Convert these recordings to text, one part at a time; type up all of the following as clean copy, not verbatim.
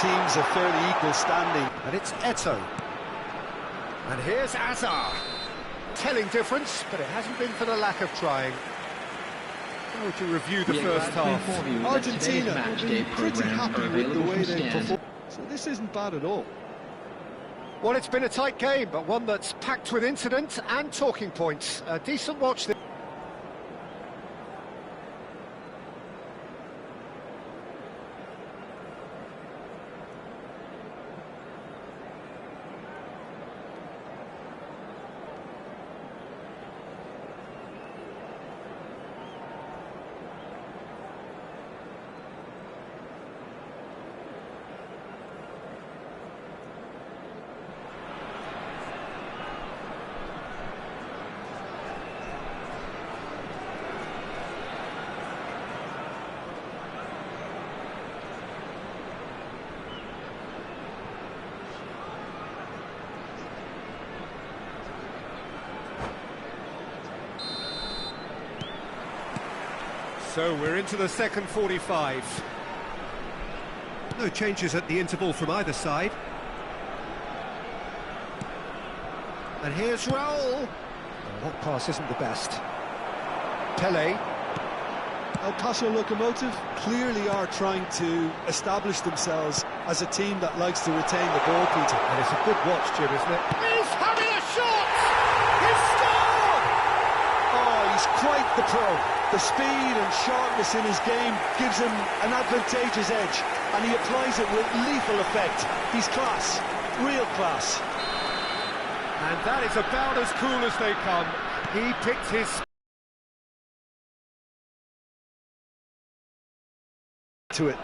teams a fairly equal standing. And it's Eto'o. And here's Azar. Telling difference, but it hasn't been for the lack of trying. How to review the first half. Argentina will be pretty happy with the way they performed. So this isn't bad at all. Well, it's been a tight game, but one that's packed with incident and talking points. A decent watch. So we're into the second 45. No changes at the interval from either side. And here's Raul. Oh, that pass isn't the best. Pele. El Paso Locomotive clearly are trying to establish themselves as a team that likes to retain the ball, Peter. And it's a good watch, Jim, isn't it? He's having a shot! He's scored! Oh, he's quite the pro. The speed and sharpness in his game gives him an advantageous edge, and he applies it with lethal effect. He's class, real class. And that is about as cool as they come. He picked his... to it.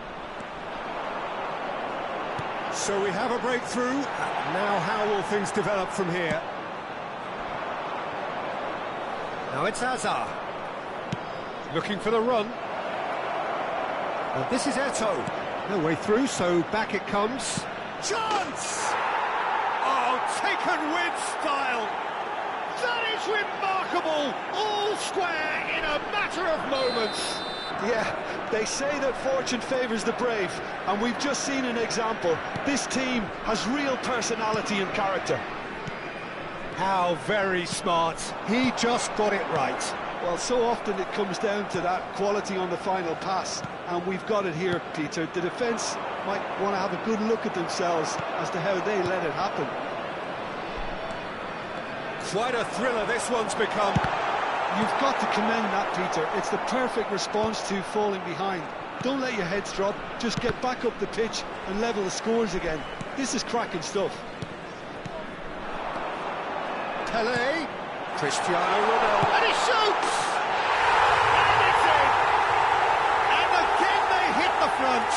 So we have a breakthrough. Now how will things develop from here? Now it's Azar. Looking for the run. Well, this is Eto'o. No way through, so back it comes. Chance! Oh, taken with style. That is remarkable. All square in a matter of moments. Yeah, they say that fortune favours the brave, and we've just seen an example. This team has real personality and character. How very smart. He just got it right. Well, so often it comes down to that quality on the final pass, and we've got it here, Peter. The defence might want to have a good look at themselves as to how they let it happen. Quite a thriller this one's become. You've got to commend that, Peter. It's the perfect response to falling behind. Don't let your heads drop, just get back up the pitch and level the scores again. This is cracking stuff. Pele. Cristiano Ronaldo, and he shoots! And it's in! And again they hit the front!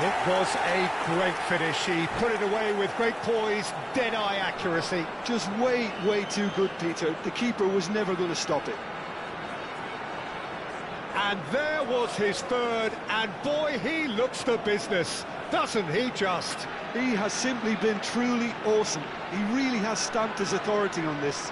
It was a great finish. He put it away with great poise, dead-eye accuracy. Just way too good, Peter. The keeper was never going to stop it. And there was his third, and boy, he looks the business, doesn't he just? He has simply been truly awesome. He really has stamped his authority on this.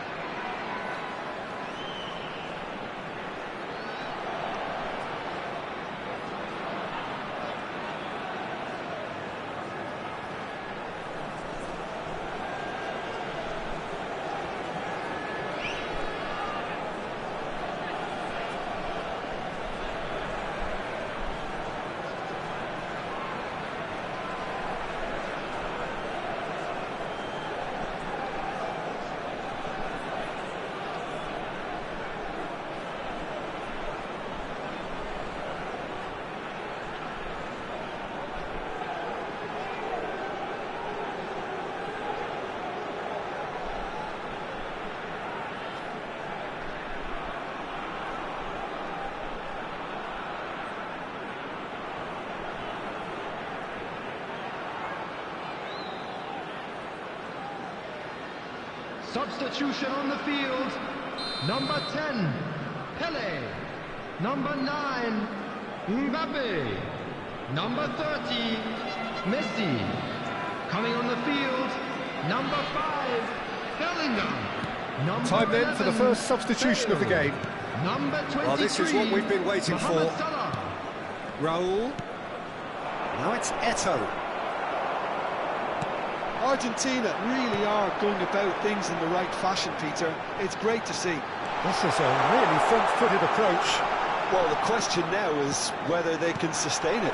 Substitution on the field. Number 10, Pele. Number 9, Mbappe. Number 30, Messi. Coming on the field, number 5, Bellingham. Number Time then 11, for the first substitution of the game. Number 23, Well, this is what we've been waiting for. Mohamed Salah. Raul. Now it's Eto'o. Argentina really are going about things in the right fashion, Peter. It's great to see. This is a really front-footed approach. Well, the question now is whether they can sustain it.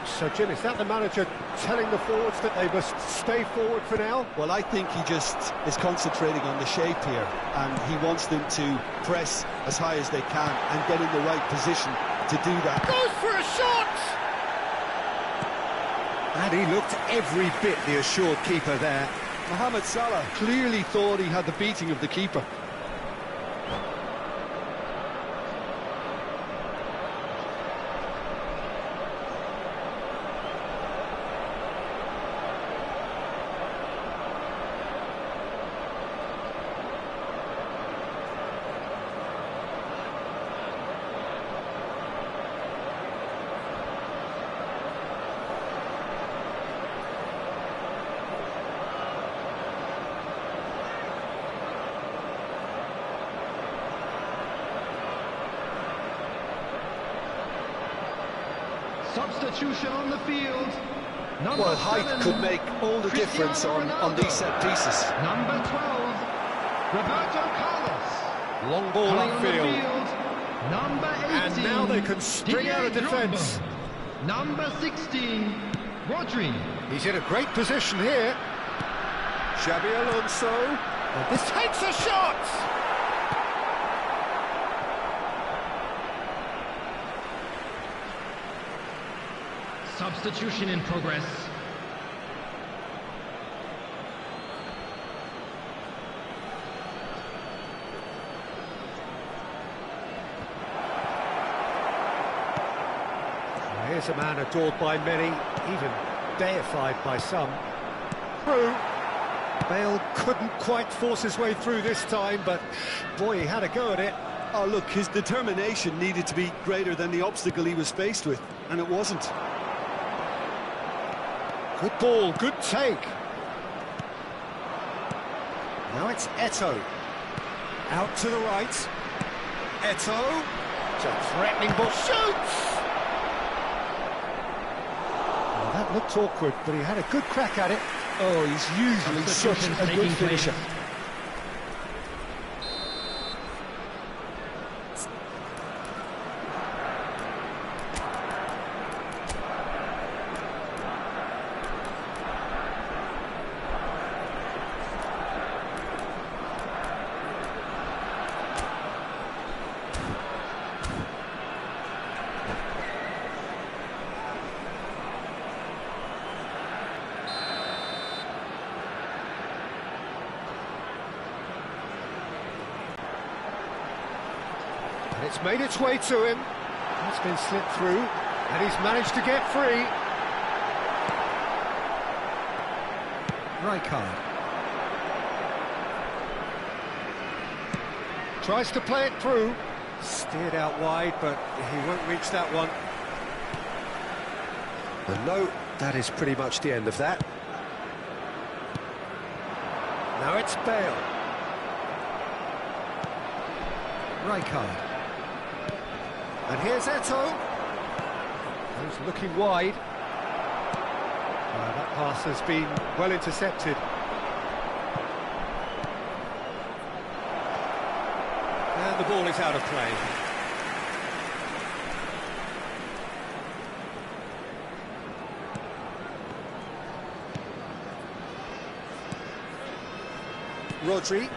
So, Jim, is that the manager telling the forwards that they must stay forward for now? Well, I think he just is concentrating on the shape here, and he wants them to press as high as they can and get in the right position to do that. Goes for a shot! And he looked every bit the assured keeper there. Mohamed Salah clearly thought he had the beating of the keeper. Substitution on the field. Number Well, height 7, could make all the difference on these set pieces. Number 12, Roberto Carlos. Long ball Coming on the upfield. field, number 18. And now they can string out a Didier defence. Drogba. Number 16, Rodri. He's in a great position here. Xabi Alonso. And this takes a shot! Substitution in progress. Here's a man adored by many, even deified by some. Through. Bale couldn't quite force his way through this time, but boy, he had a go at it. Oh, look, his determination needed to be greater than the obstacle he was faced with, and it wasn't. Good ball, good take. Now it's Eto'o. Out to the right. Eto'o. It's a threatening ball. Shoots! Well, that looked awkward, but he had a good crack at it. Oh, he's usually such a good finisher. And it's made its way to him. It's been slipped through, and he's managed to get free. Rijkaard. Tries to play it through. Steered out wide, but he won't reach that one. And no, that is pretty much the end of that. Now it's Bale. Rijkaard. And here's Eto'o. He's looking wide. That pass has been well intercepted. And the ball is out of play. Rodri.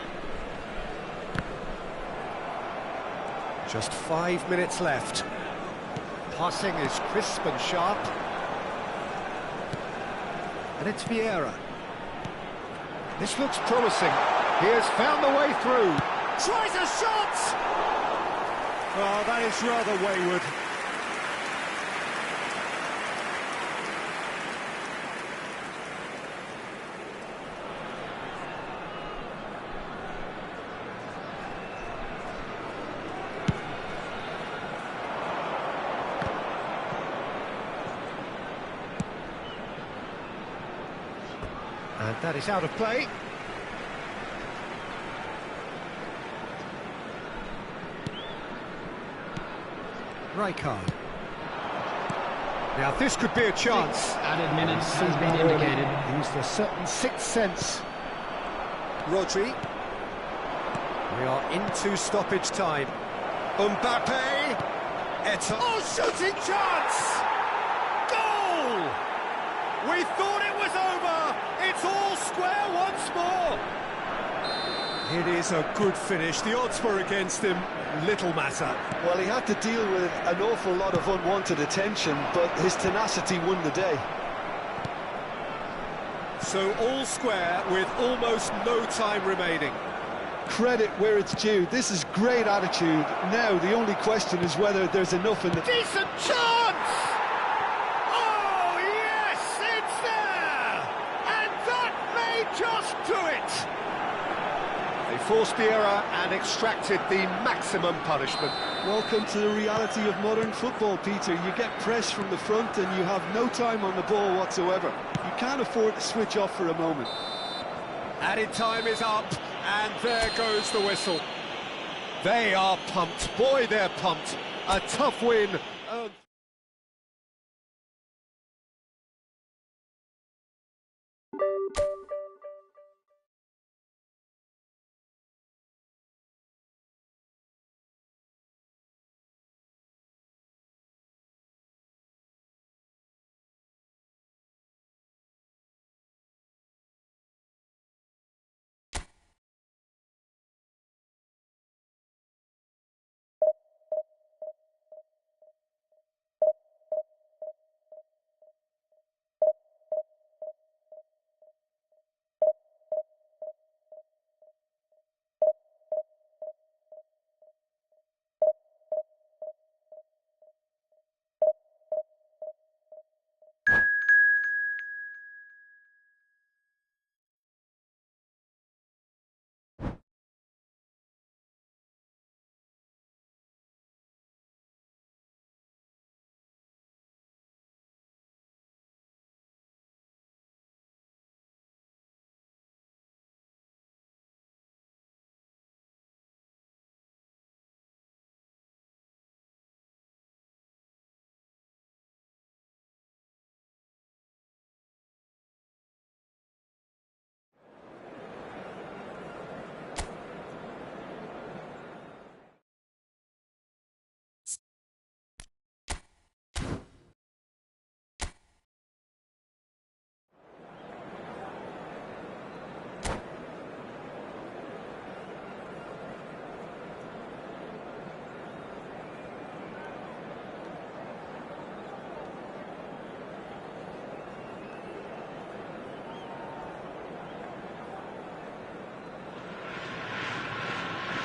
Just 5 minutes left. Passing is crisp and sharp. And it's Vieira. This looks promising. He has found the way through. Tries a shot! Oh, that is rather wayward. And that is out of play. Rijkaard. Now this could be a chance. Added minutes has been indicated. Used a certain sixth sense. Rodri. We are into stoppage time. Mbappe. Eto'o. Oh, shooting chance! Goal! We thought it was over. It's all square once more. It is a good finish. The odds were against him. Little matter. Well, he had to deal with an awful lot of unwanted attention, but his tenacity won the day. So all square with almost no time remaining. Credit where it's due. This is great attitude. Now, the only question is whether there's enough in the... Decent chance! Oh, yes, it's there! And that may just do it! They forced the error and extracted the maximum punishment. Welcome to the reality of modern football, Peter. You get press from the front and you have no time on the ball whatsoever. You can't afford to switch off for a moment. Added time is up, and there goes the whistle. They are pumped. Boy, they're pumped. A tough win.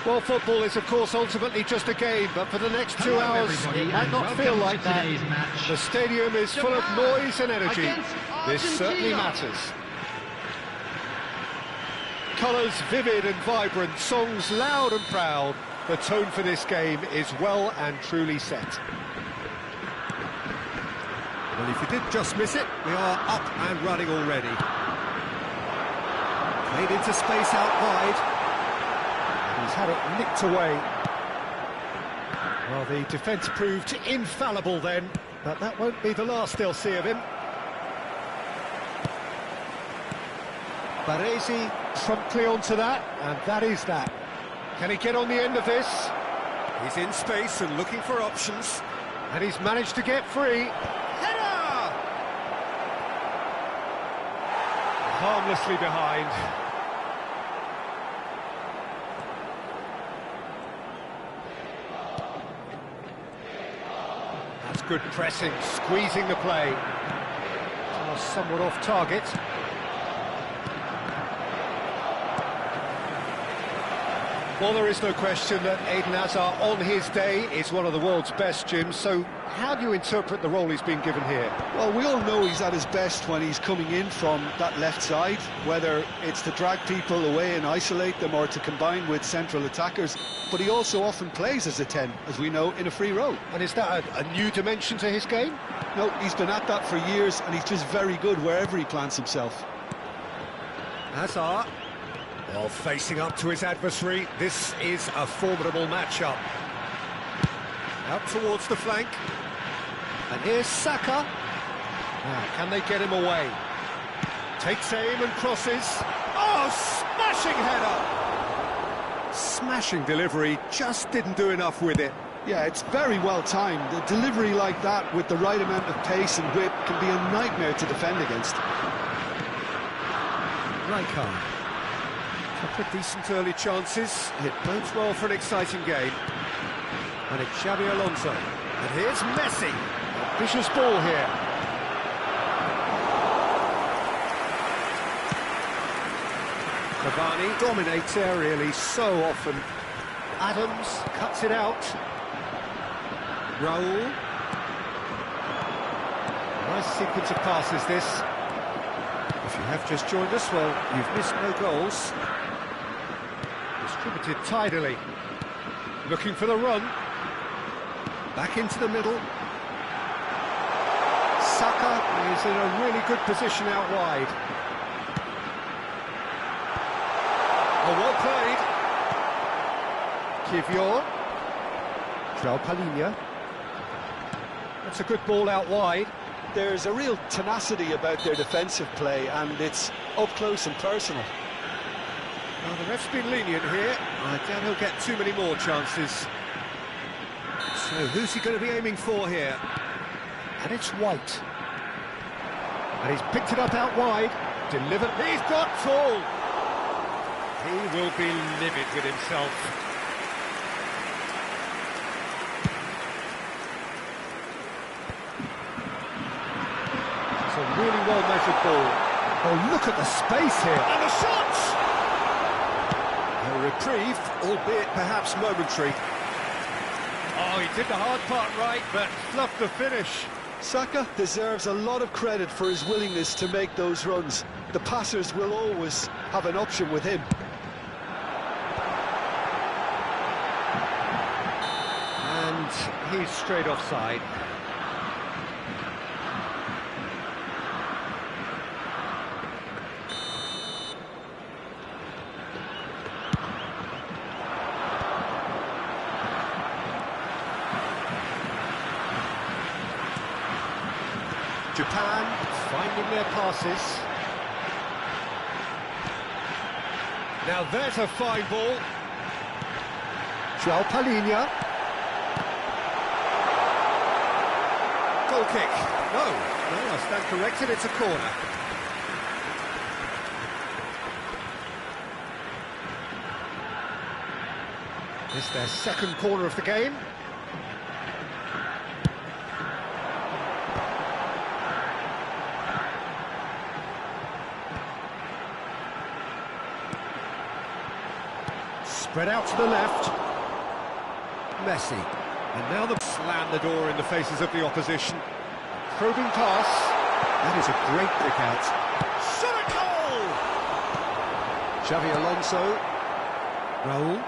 Well, football is, of course, ultimately just a game, but for the next 2 hours, it might not feel like that. The stadium is full of noise and energy. This certainly matters. Colours vivid and vibrant, songs loud and proud. The tone for this game is well and truly set. Well, if you did just miss it, we are up and running already. Played into space out wide. He's had it nicked away. Well, the defence proved infallible then, but that won't be the last they'll see of him. Baresi promptly onto that, and that is that. Can he get on the end of this? He's in space and looking for options, and he's managed to get free. Header! Harmlessly behind. That's good pressing, squeezing the play. Somewhat off target. Well, there is no question that Eden Hazard, on his day, is one of the world's best, Jim. So how do you interpret the role he's been given here? Well, we all know he's at his best when he's coming in from that left side, whether it's to drag people away and isolate them or to combine with central attackers. But he also often plays as a 10, as we know, in a free role. And is that a new dimension to his game? No, he's been at that for years, and he's just very good wherever he plants himself. Hazard. Well, facing up to his adversary, this is a formidable matchup. Out towards the flank. And here's Saka. Now, can they get him away? Takes aim and crosses. Oh, smashing header! Smashing delivery, just didn't do enough with it. Yeah, it's very well timed. A delivery like that with the right amount of pace and whip can be a nightmare to defend against. Rijkaard. Couple of decent early chances. It bodes well for an exciting game. And it's Xabi Alonso. And here's Messi. A vicious ball here. Cavani dominates aerially so often. Adams cuts it out. Raul. Nice sequence of passes this. If you have just joined us, well, you've missed no goals. Distributed tidily. Looking for the run. Back into the middle. Saka is in a really good position out wide. Oh, well played. Kivior. João Palhinha. That's a good ball out wide. There's a real tenacity about their defensive play, and it's up close and personal. Well, the ref's been lenient here. I doubt he'll get too many more chances. So, who's he going to be aiming for here? And it's White. And he's picked it up out wide. Delivered. He's got full. He will be livid with himself. It's a really well-measured ball. Oh, look at the space here. And the shot! A reprieve, albeit perhaps momentary. Oh, he did the hard part right, but fluffed the finish. Saka deserves a lot of credit for his willingness to make those runs. The passers will always have an option with him. And he's straight offside. Japan finding their passes. Now there's a fine ball. João Palhinha. Goal kick. No, I stand corrected, it's a corner. This is their second corner of the game. Spread out to the left. Messi. And now they slam the door in the faces of the opposition. Probing pass. That is a great pick out. Shot a goal! Xabi Alonso. Raul.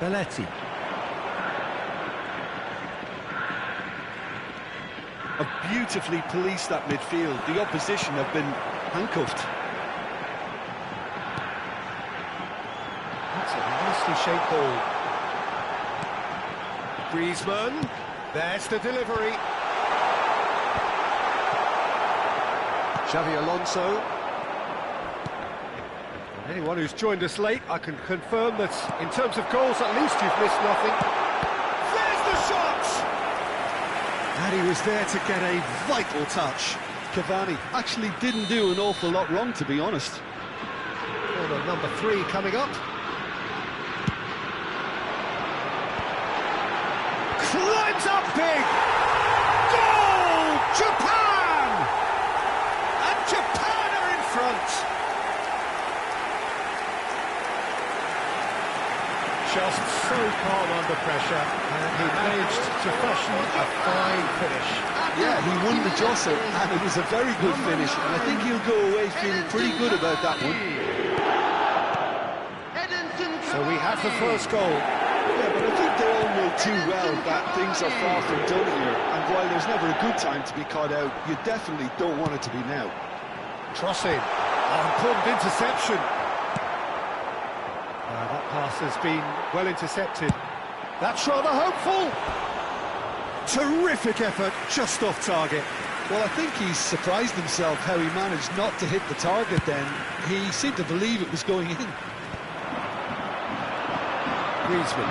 Belletti. Have beautifully policed that midfield. The opposition have been handcuffed. That's a nicely shaped ball. Griezmann, there's the delivery. Xabi Alonso. And anyone who's joined us late, I can confirm that in terms of goals, at least you've missed nothing. There's the shot! And he was there to get a vital touch. Cavani actually didn't do an awful lot wrong, to be honest. Corner number 3 coming up. Climbs up big! Goal! Japan! And Japan are in front! Just so calm under pressure, and he managed to fashion a fine finish. Yeah, he won the jostle, and it was a very good finish, and I think he'll go away feeling pretty good about that one. So we have the first goal. Yeah, but I think they all know too well that things are far from done here, and while there's never a good time to be caught out, you definitely don't want it to be now. Crossing. Important interception. That pass has been well intercepted. That's rather hopeful. Terrific effort, just off target. Well, I think he's surprised himself how he managed not to hit the target then. He seemed to believe it was going in. Griezmann.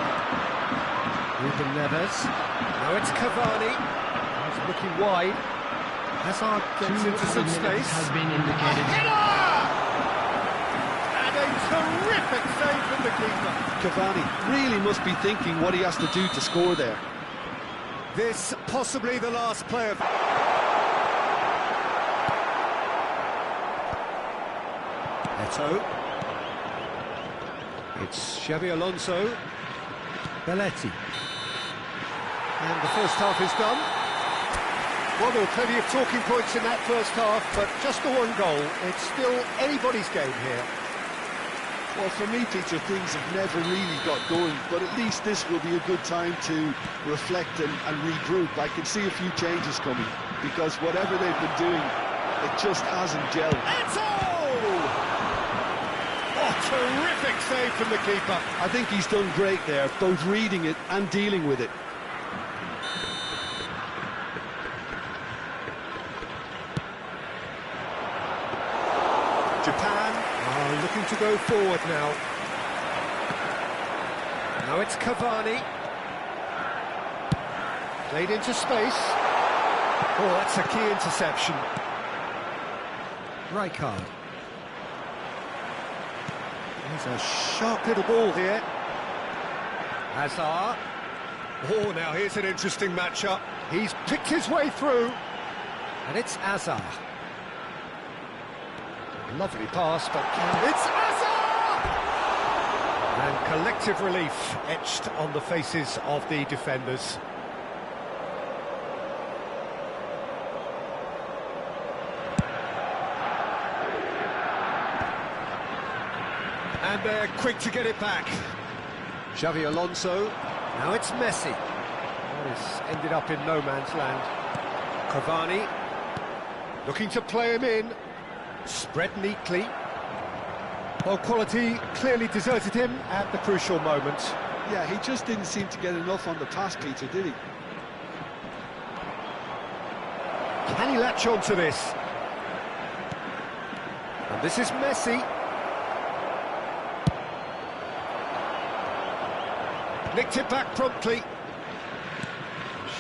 Ruben Neves. Now it's Cavani. He's looking wide. Hazard gets into some space. Has been indicated. And a terrific save from the keeper. Cavani really must be thinking what he has to do to score there. This possibly the last player. Eto. It's Xabi Alonso. Belletti. And the first half is done. Well, there were plenty of talking points in that first half, but just the one goal. It's still anybody's game here. Well, for me, Peter, things have never really got going, but at least this will be a good time to reflect and regroup. I can see a few changes coming, because whatever they've been doing, it just hasn't gelled. Eto! Oh, terrific save from the keeper. I think he's done great there, both reading it and dealing with it. Japan are looking to go forward now. Now it's Cavani. Played into space. Oh, that's a key interception. Rijkaard. There's a sharp little ball here. Hazard. Oh, now here's an interesting matchup. He's picked his way through. And it's Hazard. Lovely pass, but it's Hazard! And collective relief etched on the faces of the defenders. And they're quick to get it back. Xabi Alonso. Now it's Messi. Oh, this ended up in no man's land. Cavani. Looking to play him in. Spread neatly. Well, quality clearly deserted him at the crucial moment. Yeah, he just didn't seem to get enough on the pass, Peter, did he? Can he latch on to this? And this is Messi. Nicked it back promptly.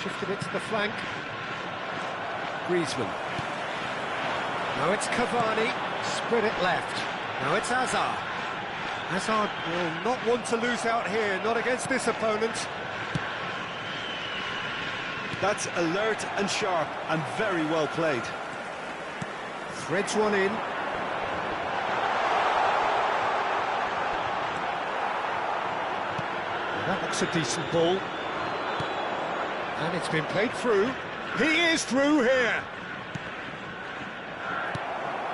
Shifted it to the flank. Griezmann. Now it's Cavani. Spread it left. Now it's Hazard. Hazard will not want to lose out here, not against this opponent. That's alert and sharp and very well played. Threads one in. That looks a decent ball. And it's been played through. He is through here.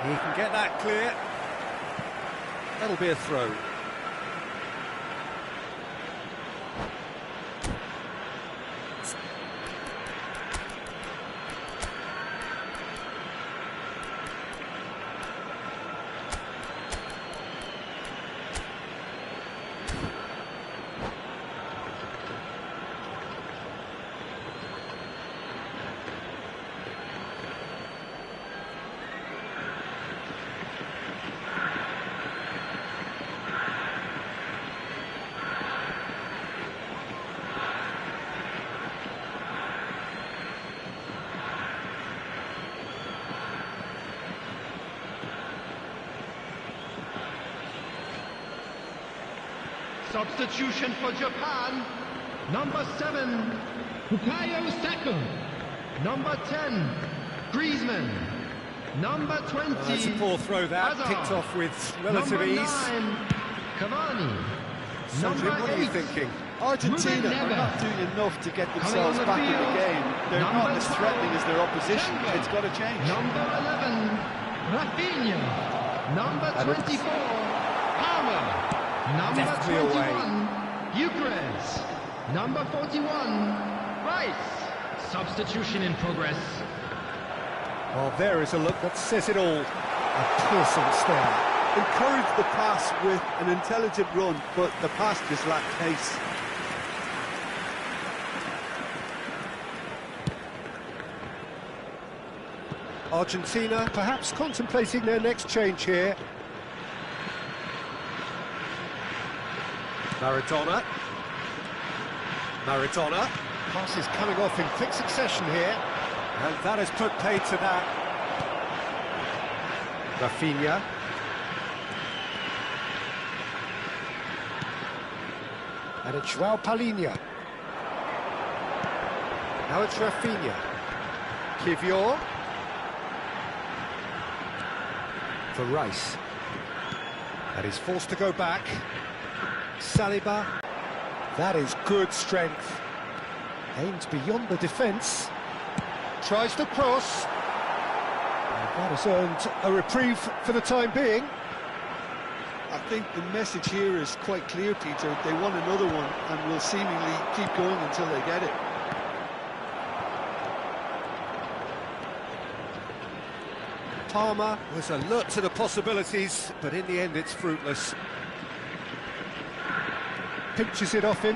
He can get that clear. That'll be a throw. Substitution for Japan. Number 7, Bukayo Saka. Number 10, Griezmann. Number 20, That's a poor throw that, Hazard. picked off with relative Number ease. 9, Cavani. So, Number Jim, what are you 8, thinking? Argentina Ruben are Neves. not doing enough to get Coming themselves on the back in the field, game. They're not number as 12, threatening as their opposition. Schengen. It's got to change. Number 11, Rafinha. Number 24, Palmer. Number Definitely 21, Eucharist. Number 41, Rice. Substitution in progress. Well, there is a look that says it all. A piercing stare. Encourage the pass with an intelligent run, but the pass just lacked pace. Argentina perhaps contemplating their next change here. Maradona. Pass is coming off in quick succession here. And that has put paid to that. Rafinha. And it's João Palhinha. Now it's Rafinha. Kivior. For Rice. And he's forced to go back. Saliba. That is good strength. Aims beyond the defence. Tries to cross. And that has earned a reprieve for the time being. I think the message here is quite clear, Peter. They want another one and will seemingly keep going until they get it. Palmer was alert to the possibilities, but in the end it's fruitless. Pinches it off him.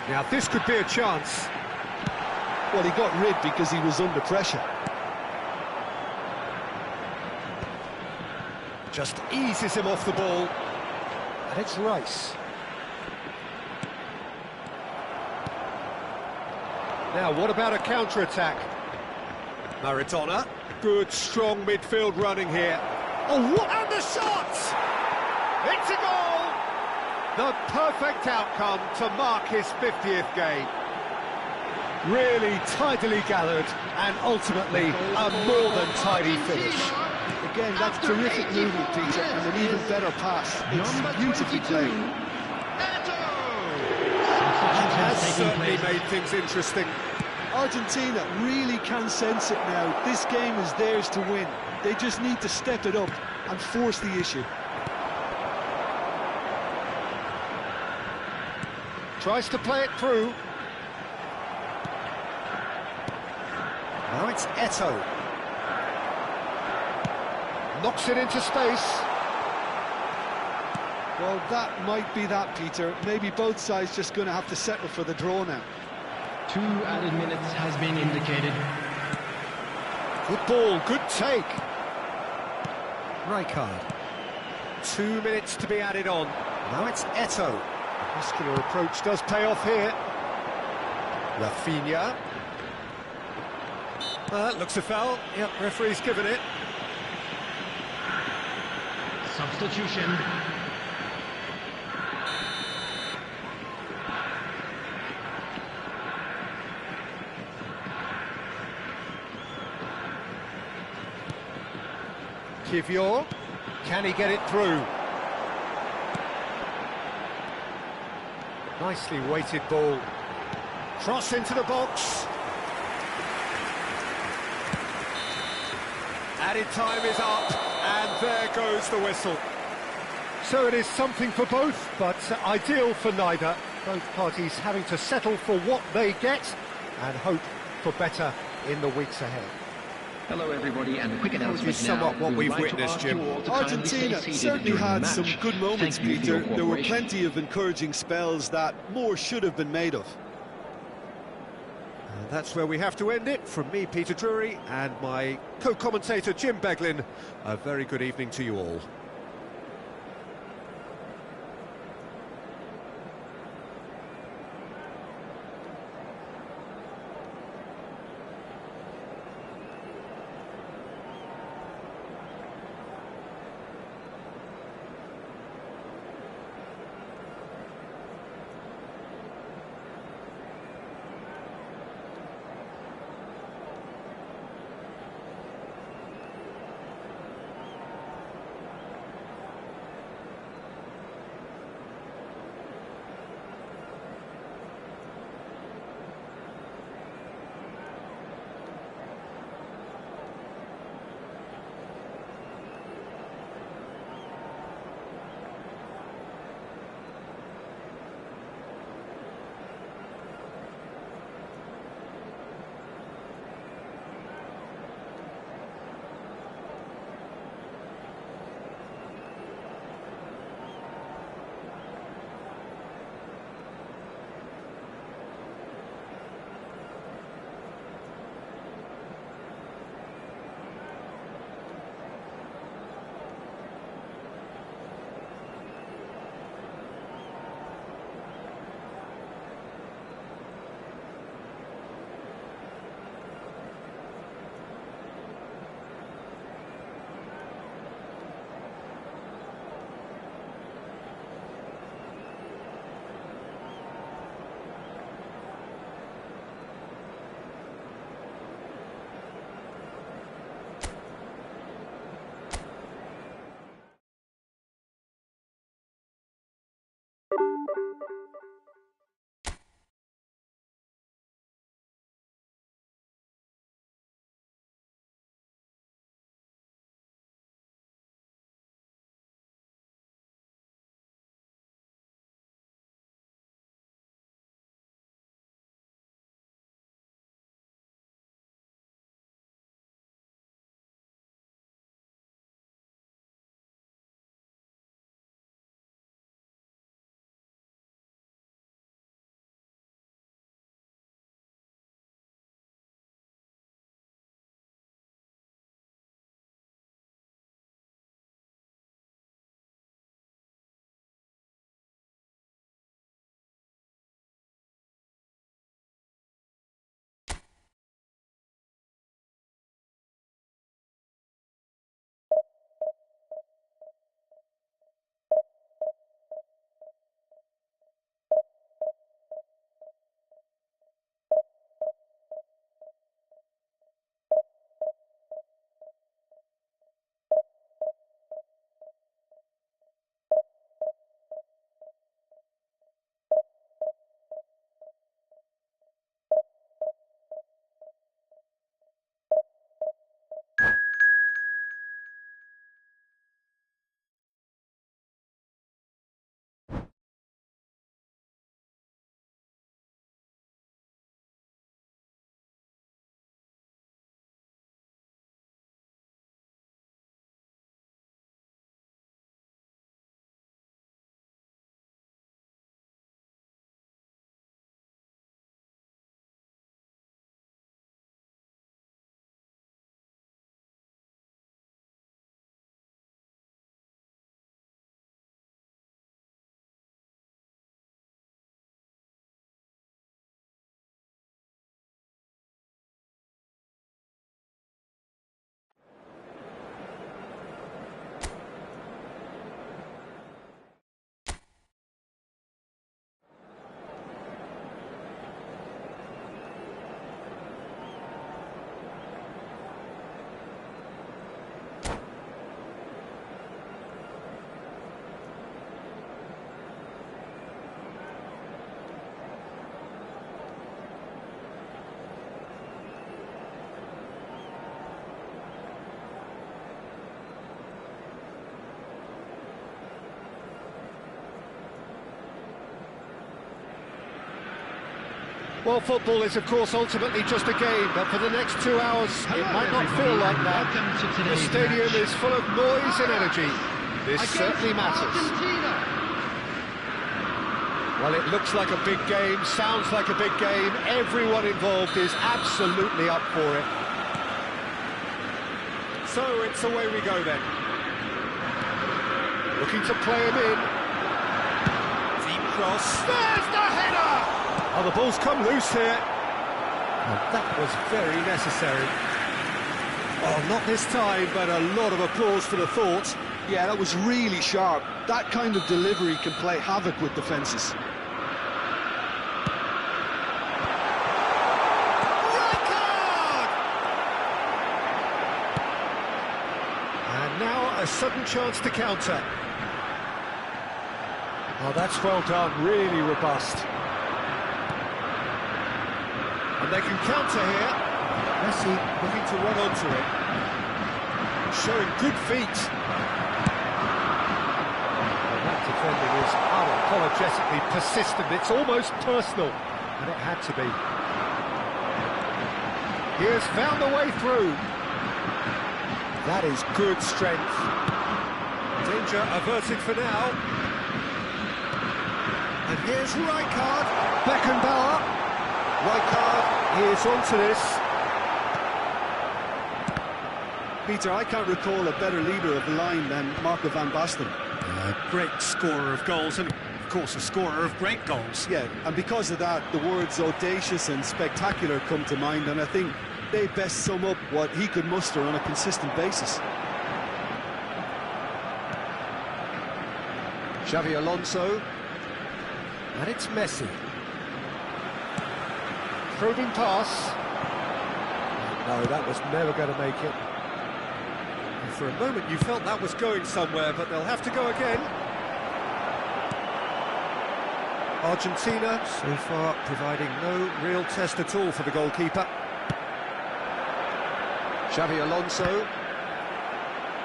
Now this could be a chance. Well, he got rid because he was under pressure. Just eases him off the ball. And it's Rice. Now, what about a counter-attack? Maradona. Good, strong midfield running here. Oh, what? And the shot! It's a goal! The perfect outcome to mark his 50th game. Really tidily gathered, and ultimately a more than tidy finish. Again, that's terrific movement, Peter, and an even better pass. It's beautifully played. Has certainly made things interesting. Argentina really can sense it now. This game is theirs to win. They just need to step it up and force the issue. Tries to play it through. Now it's Eto'o. Knocks it into space. Well, that might be that, Peter. Maybe both sides just going to have to settle for the draw now. 2 added minutes has been indicated. Good ball, good take. Rijkaard. 2 minutes to be added on. Now it's Eto'o. Muscular approach does pay off here. Rafinha. Looks a foul. Yep, referee's given it. Substitution. Kivior. Can he get it through? Nicely weighted ball. Cross into the box. Added time is up, and there goes the whistle. So it is something for both, but ideal for neither. Both parties having to settle for what they get and hope for better in the weeks ahead. Hello everybody, and a quick announcement sum now. up what we've witnessed, Jim? Argentina certainly had some good moments, Peter. There were plenty of encouraging spells that more should have been made of. And that's where we have to end it. From me, Peter Drury, and my co-commentator, Jim Beglin, a very good evening to you all. Well, football is, of course, ultimately just a game, but for the next 2 hours, it might not feel like that. The stadium is full of noise and energy. This certainly matters. Well, it looks like a big game, sounds like a big game. Everyone involved is absolutely up for it. So it's away we go then. Looking to play him in. Deep cross. There's the header! Oh, the ball's come loose here. And that was very necessary. Oh, not this time, but a lot of applause for the thought. Yeah, that was really sharp. That kind of delivery can play havoc with defences. And now a sudden chance to counter. Oh, that's well done, really robust. And they can counter here. Messi looking to run onto it. Showing good feet. And that defending is unapologetically persistent. It's almost personal. And it had to be. He has found a way through. That is good strength. Danger averted for now. And here's Rijkaard. Beckenbauer. Rijkaard is onto this. Peter, I can't recall a better leader of the line than Marco van Basten. A great scorer of goals and, of course, a scorer of great goals. Yeah, and because of that, the words audacious and spectacular come to mind, and I think they best sum up what he could muster on a consistent basis. Xavi Alonso. And it's Messi. Probing pass. No, that was never going to make it. And for a moment you felt that was going somewhere, but they'll have to go again. Argentina, so far, providing no real test at all for the goalkeeper. Xavi Alonso.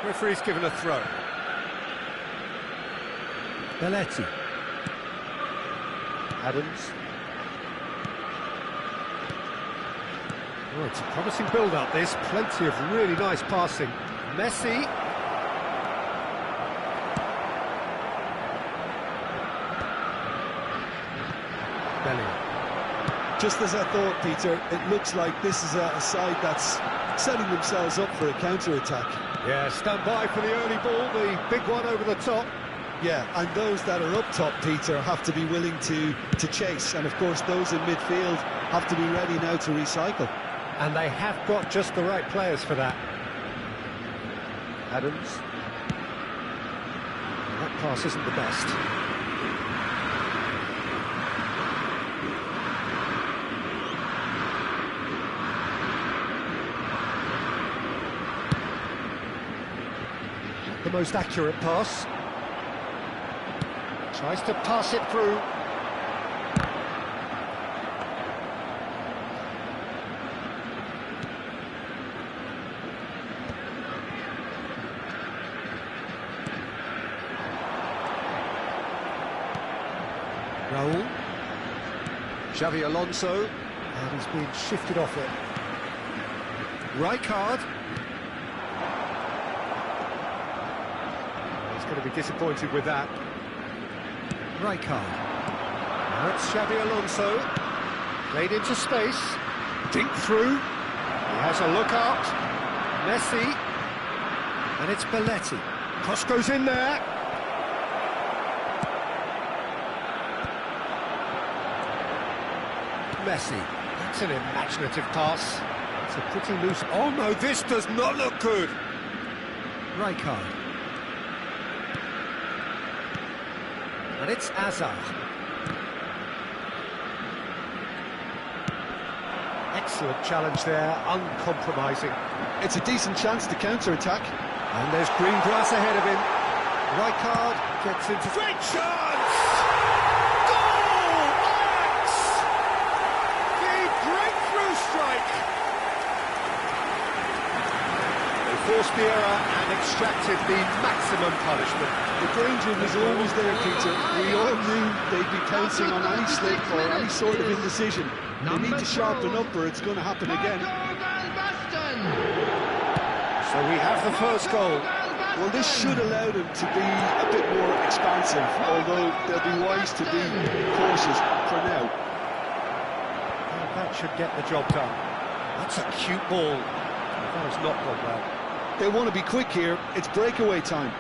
Referee's given a throw. Belletti. Adams. Oh, it's a promising build-up, this. Plenty of really nice passing. Messi. Bellingham. Just as I thought, Peter, it looks like this is a side that's setting themselves up for a counter-attack. Yeah, stand by for the early ball, the big one over the top. Yeah, and those that are up top, Peter, have to be willing to chase. And, of course, those in midfield have to be ready now to recycle. And they have got just the right players for that. Adams. That pass isn't the best. The most accurate pass. Tries to pass it through. Raul. Xavi Alonso. And he's been shifted off it. Rijkaard. He's going to be disappointed with that. Rijkaard. Now it's Xavi Alonso. Played into space. Dink through. He has a look out. Messi. And it's Belletti. Cross goes in there. Messi. That's an imaginative pass. It's a pretty loose... Oh no, this does not look good. Rijkaard. And it's Hazard. Excellent challenge there, uncompromising. It's a decent chance to counter-attack. And there's green grass ahead of him. Rijkaard gets into... Great chance! Goal! Ajax! The breakthrough strike! They forced the error and extracted the maximum punishment. The danger was always there, Peter. We all knew they'd be pouncing on any slip or any sort of indecision. They need to sharpen up or it's going to happen again. So we have the first goal. Well, this should allow them to be a bit more expansive, although they'll be wise to be cautious for now. And that should get the job done. That's a cute ball. That has not gone well. They want to be quick here. It's breakaway time.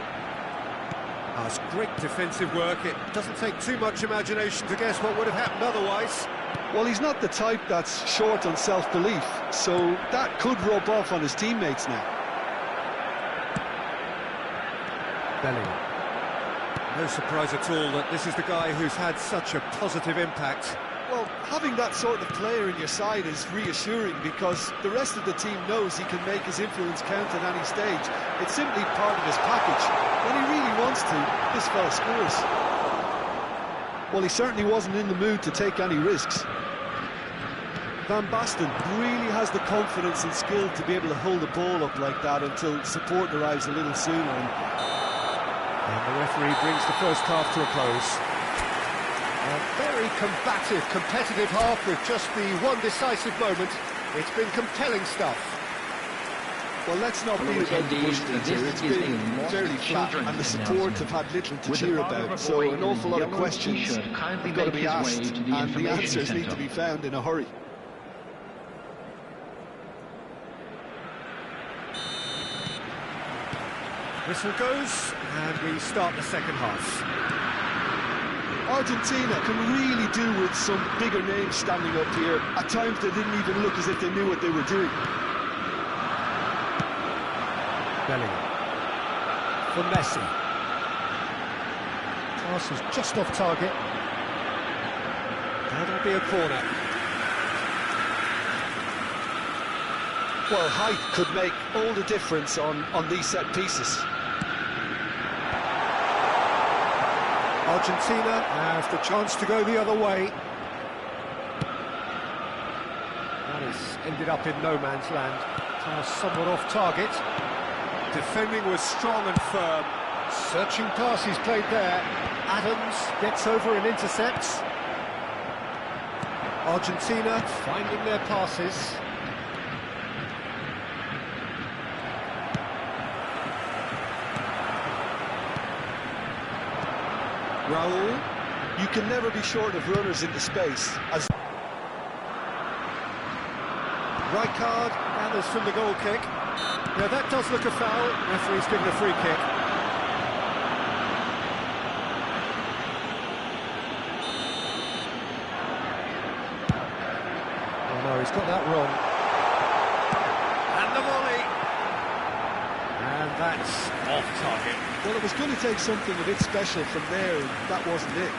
That's great defensive work. It doesn't take too much imagination to guess what would have happened otherwise. Well, he's not the type that's short on self-belief, so that could rub off on his teammates now. Bellingham. No surprise at all that this is the guy who's had such a positive impact. Well, having that sort of player in your side is reassuring because the rest of the team knows he can make his influence count at any stage. It's simply part of his package. When he really wants to, this fella scores. Well, he certainly wasn't in the mood to take any risks. Van Basten really has the confidence and skill to be able to hold the ball up like that until support arrives a little sooner. And the referee brings the first half to a close. A very combative, competitive half with just the one decisive moment. It's been compelling stuff. Well, let's not be about the bush, Peter. It's been fairly flat, and the support have had little to cheer about. So an awful lot of questions have got to be asked, and the answers need to be found in a hurry. Whistle goes, and we start the second half. Argentina can really do with some bigger names standing up here. At times they didn't even look as if they knew what they were doing. Bellingham. For Messi. Pass is just off target. That'll be a corner. Well, height could make all the difference on these set pieces. Argentina have the chance to go the other way. That has ended up in no man's land. Pass somewhat off target. Defending was strong and firm. Searching pass he's played there. Adams gets over and intercepts. Argentina finding their passes. Raul, you can never be short of runners into space. As Right card, gathers from the goal kick. Yeah, that does look a foul. Referee's given a free kick. Oh no, he's got that wrong. And the volley. And that's off target. well, it was going to take something a bit special from there, and that wasn't it.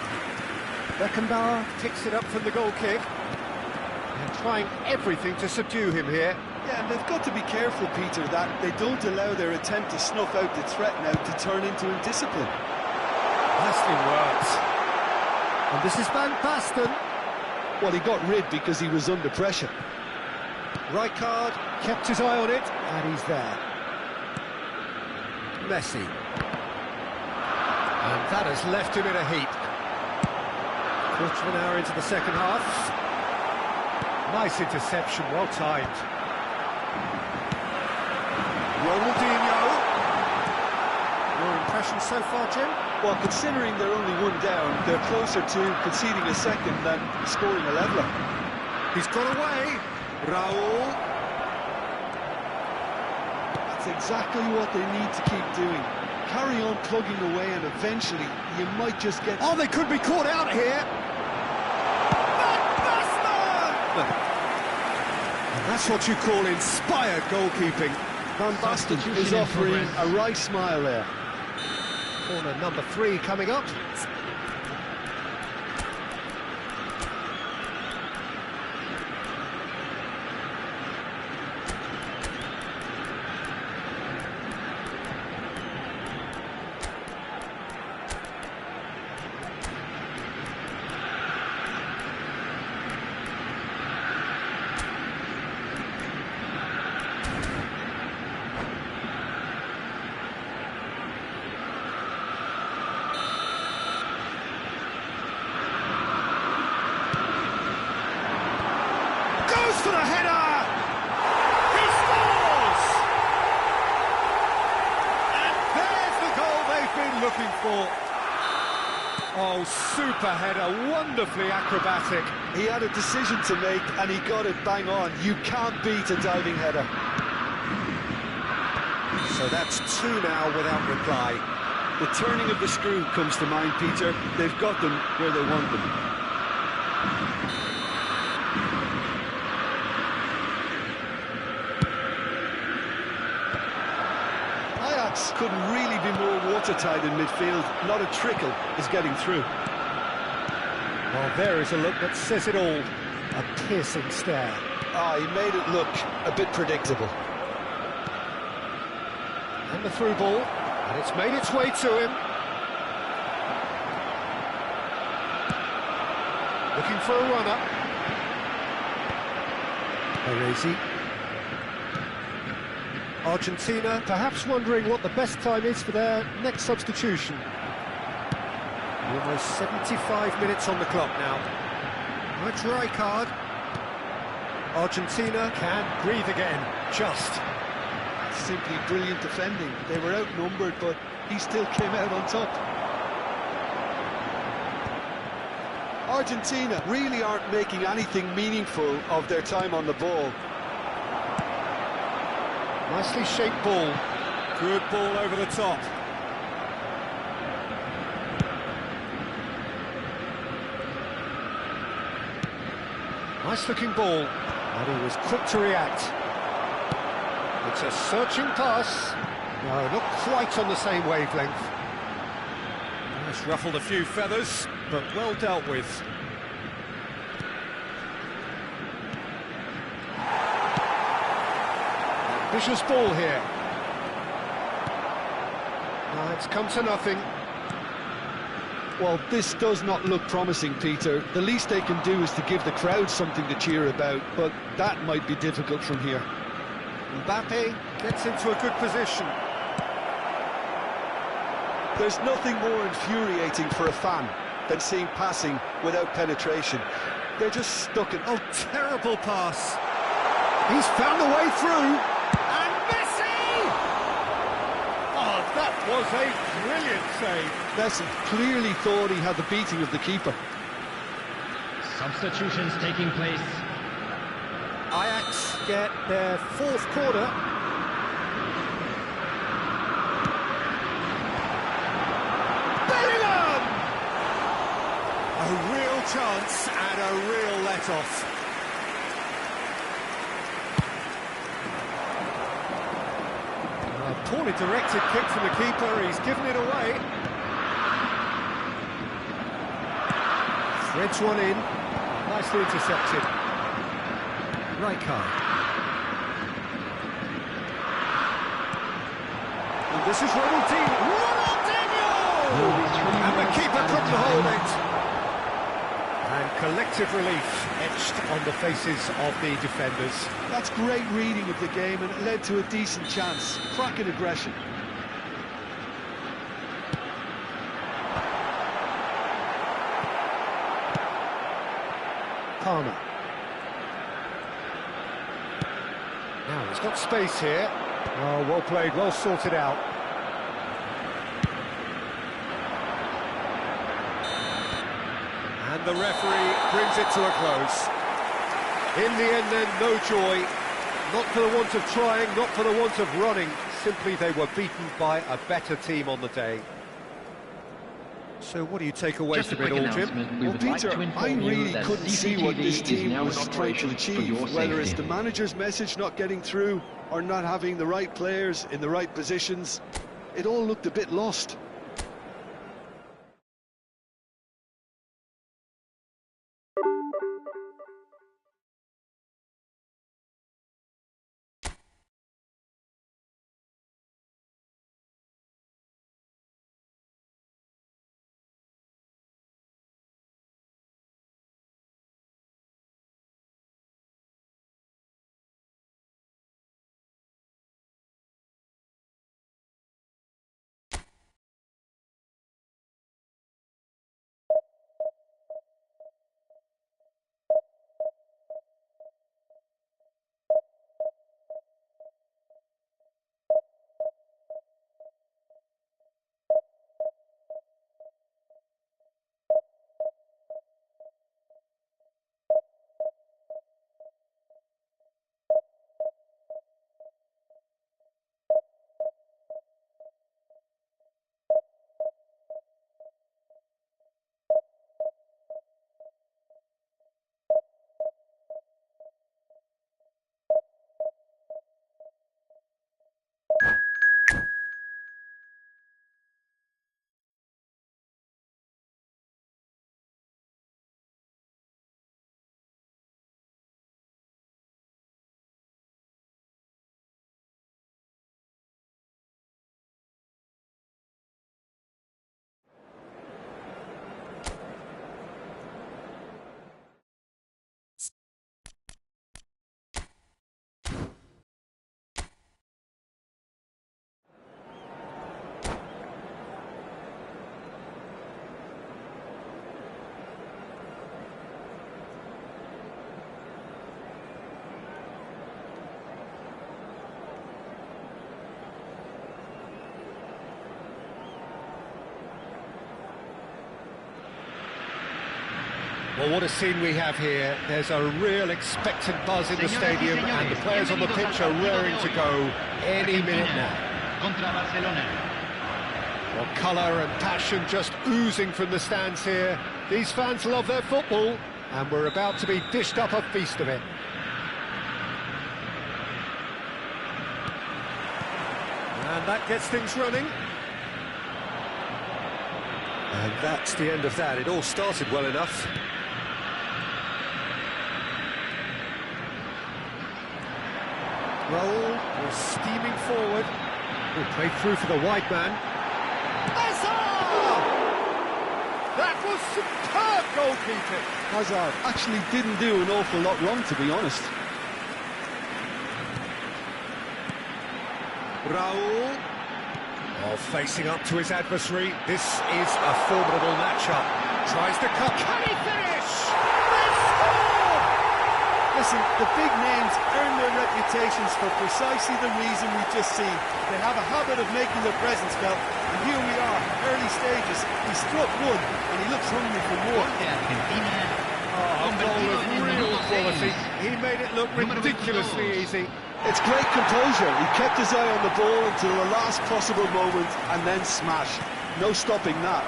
Beckenbauer picks it up from the goal kick. And trying everything to subdue him here. Yeah, and they've got to be careful, Peter, that they don't allow their attempt to snuff out the threat now to turn into indiscipline. Nicely worked. And this is Van Basten. Well, he got rid because he was under pressure. Right card, kept his eye on it, and he's there. Messi. And that has left him in a heap. Quarter of an hour into the second half. Nice interception, well timed. Ronaldinho. Your impression so far, Jim? Well, considering they're only one down, they're closer to conceding a second than scoring a leveller. He's got away. Raul. That's exactly what they need to keep doing. Carry on plugging away, and eventually you might just get... Oh, they could be caught out here. And that's what you call inspired goalkeeping. Van Basten is offering a wry smile there. Corner number 3 coming up. for the header! He scores! And there's the goal they've been looking for. Oh, super header, wonderfully acrobatic. He had a decision to make and he got it bang on. You can't beat a diving header. So that's two now without reply. The turning of the screw comes to mind, Peter. They've got them where they want them. Ajax couldn't really be more watertight in midfield. Not a trickle is getting through. Well, there is a look that says it all. A piercing stare. He made it look a bit predictable. And the through ball, and it's made its way to him. Looking for a runner. Baresi. Argentina perhaps wondering what the best time is for their next substitution. Almost 75 minutes on the clock now. That's Rijkaard. Argentina can breathe again, just. Simply brilliant defending. They were outnumbered, but he still came out on top. Argentina really aren't making anything meaningful of their time on the ball. Nicely shaped ball. Good ball over the top. Nice looking ball. And he was quick to react. It's a searching pass. No, not quite on the same wavelength. It's ruffled a few feathers, but well dealt with. Vicious ball here. It's come to nothing. Well, this does not look promising, Peter. The least they can do is to give the crowd something to cheer about, but that might be difficult from here. Mbappe gets into a good position. There's nothing more infuriating for a fan than seeing passing without penetration. They're just stuck in... Oh, terrible pass. He's found a way through. And Messi! Oh, that was a brilliant save. Messi clearly thought he had the beating of the keeper. Substitutions taking place. Ajax get their fourth corner. Bellingham! A real chance and a real let-off. A poorly directed kick from the keeper, he's given it away. Threads one in, nicely intercepted. Rijkaard. And this is Ronaldinho! And the keeper couldn't hold it. And collective relief etched on the faces of the defenders. That's great reading of the game, and it led to a decent chance. Cracking aggression. Palmer. Now he's got space here. Oh, well played, well sorted out. And the referee brings it to a close. In the end then, no joy. Not for the want of trying, not for the want of running. Simply they were beaten by a better team on the day. So what do you take away Just a from it quick all, Jim? announcement. We Well, would like Peter, to I inform you really that couldn't see what this CCTV is team now in was trying to operation for achieve, your whether it's safety. the manager's message not getting through or not having the right players in the right positions. It all looked a bit lost. Well, what a scene we have here. There's a real expectant buzz in the stadium, and the players on the pitch are raring to go any minute now. Well, colour and passion just oozing from the stands here. These fans love their football, and we're about to be dished up a feast of it. And that gets things running. And that's the end of that. It all started well enough. Raul was steaming forward. Played through for the wide man. Hazard! That was superb goalkeeping. Hazard actually didn't do an awful lot wrong, to be honest. Raul, facing up to his adversary. This is a formidable matchup. Tries to cut. Can he finish? They score! Listen, the big names earn their reputations for precisely the reason we've just seen. They have a habit of making their presence felt, and here we are, early stages. He struck one, and he looks hungry for more. A goal of real quality. He made it look ridiculously easy. It's great composure. He kept his eye on the ball until the last possible moment and then smashed. No stopping that.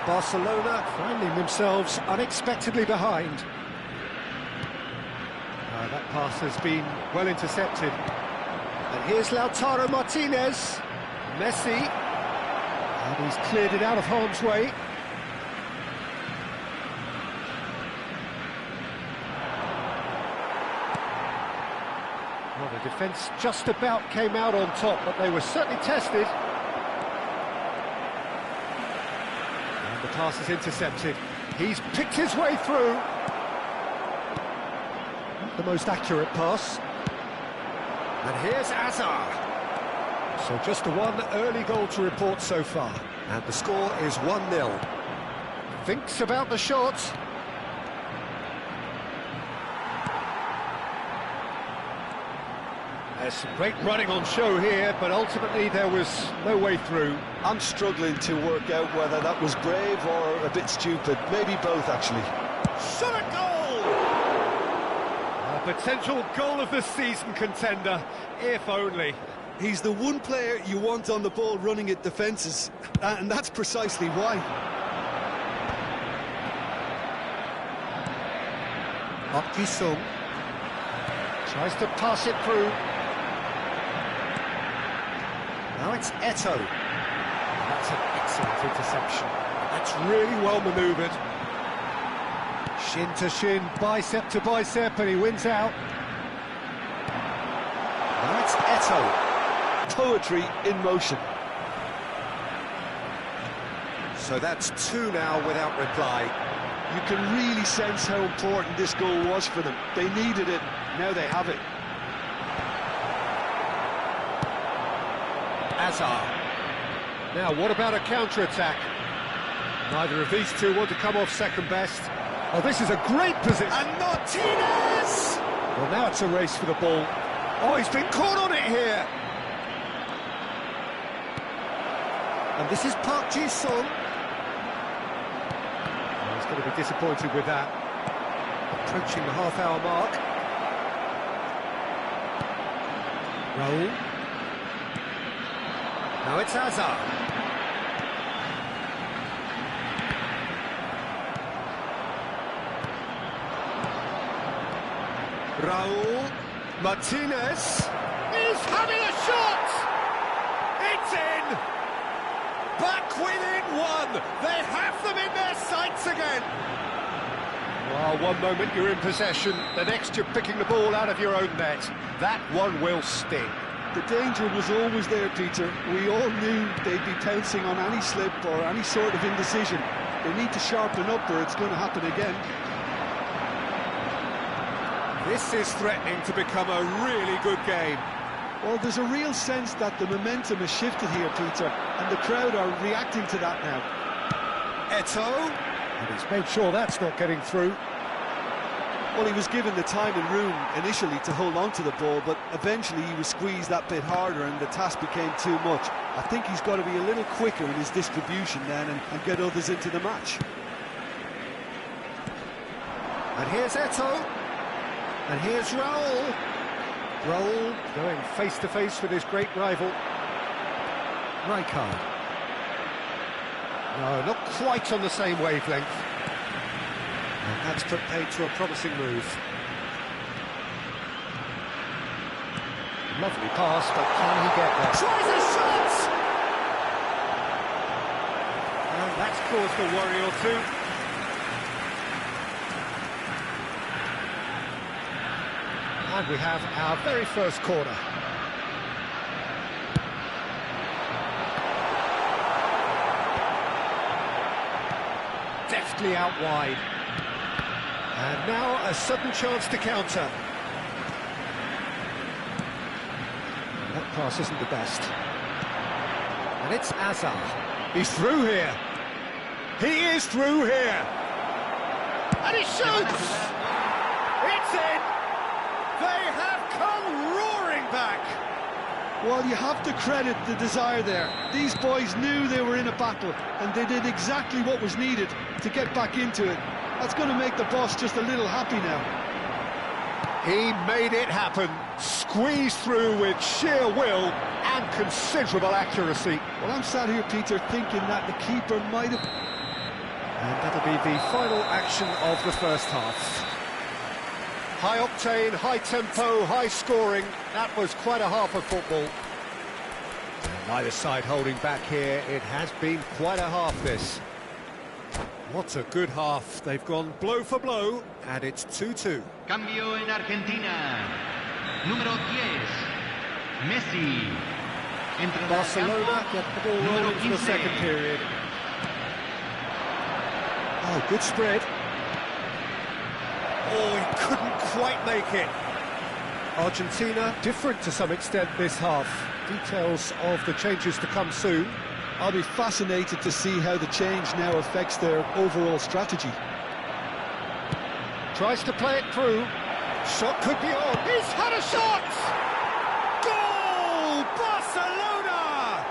Barcelona finding themselves unexpectedly behind. That pass has been well intercepted. And here's Lautaro Martinez. Messi. And he's cleared it out of harm's way. Well, the defence just about came out on top, but they were certainly tested. And the pass is intercepted. He's picked his way through. Not the most accurate pass. And here's Hazard. So just the one early goal to report so far. And the score is 1-0. Thinks about the shot. There's some great running on show here, but ultimately there was no way through. I'm struggling to work out whether that was brave or a bit stupid. Maybe both, actually. Shot at goal! A potential goal of the season contender, if only. He's the one player you want on the ball running at defences, and that's precisely why. Sung tries to pass it through. Now it's Eto'o. That's an excellent interception. That's really well manoeuvred. Shin to shin, bicep to bicep, and he wins out. Now it's Eto'o. Poetry in motion. So that's two now without reply. You can really sense how important this goal was for them. They needed it, now they have it. Hazard. Now, what about a counter-attack? Neither of these two want to come off second best. Oh, this is a great position. And Martinez! Well, now it's a race for the ball. Oh, he's been caught on it here. And this is Park Ji-sung. Oh, he's going to be disappointed with that. Approaching the half-hour mark. Raul. Now it's Hazard. Raul. Martinez. He's having a shot! It's in! Back within one! They have them in their sights again! Well, one moment you're in possession, the next you're picking the ball out of your own net. That one will sting. The danger was always there, Peter. We all knew they'd be pouncing on any slip or any sort of indecision. They need to sharpen up or it's going to happen again. This is threatening to become a really good game. Well, there's a real sense that the momentum has shifted here, Peter, and the crowd are reacting to that now. Eto'o, and he's made sure that's not getting through. Well, he was given the time and room initially to hold on to the ball, but eventually he was squeezed that bit harder and the task became too much. I think he's got to be a little quicker in his distribution then and get others into the match. And here's Eto'o. And here's Raul. Raul going face-to-face with his great rival. Rijkaard. No, not quite on the same wavelength. And that's put paid to a promising move. Lovely pass, but can he get there? Tries a shot! And that's caused a worry or two. And we have our very first corner. Deftly out wide. And now a sudden chance to counter. That pass isn't the best. And it's Hazard. He's through here. He is through here. And he shoots! It's in! They have come roaring back! Well, you have to credit the desire there. These boys knew they were in a battle, and they did exactly what was needed to get back into it. That's going to make the boss just a little happy now. He made it happen, squeezed through with sheer will and considerable accuracy. Well, I'm sat here, Peter, thinking that the keeper might have... And that'll be the final action of the first half. High octane, high tempo, high scoring. That was quite a half of football. And neither side holding back here. It has been quite a half, this. What a good half. They've gone blow for blow, and it's 2-2. Cambio en Argentina. Número 10, Messi. Barcelona get the ball rolling for the second period. Oh, good spread. Oh, he couldn't quite make it. Argentina, different to some extent this half. Details of the changes to come soon. I'll be fascinated to see how the change now affects their overall strategy. Tries to play it through. Shot could be on. He's had a shot! Goal! Barcelona!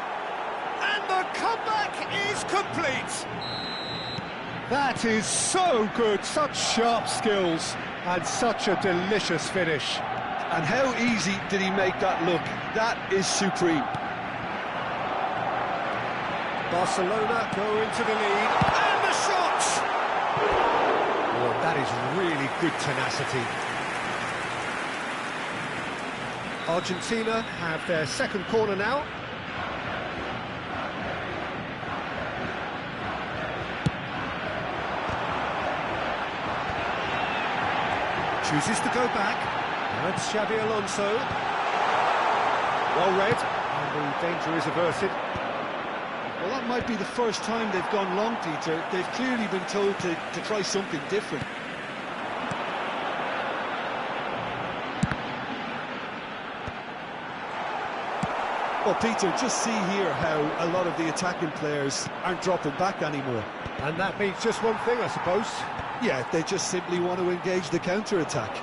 And the comeback is complete. That is so good. Such sharp skills and such a delicious finish. And how easy did he make that look? That is supreme. Barcelona go into the lead, and the shot! Oh, that is really good tenacity. Argentina have their second corner now. Chooses to go back. Now it's Xabi Alonso. Well read, and the danger is averted. Well, that might be the first time they've gone long, Peter. They've clearly been told to try something different. Well, Peter, just see here how a lot of the attacking players aren't dropping back anymore. And that means just one thing, I suppose. Yeah, they just simply want to engage the counter-attack.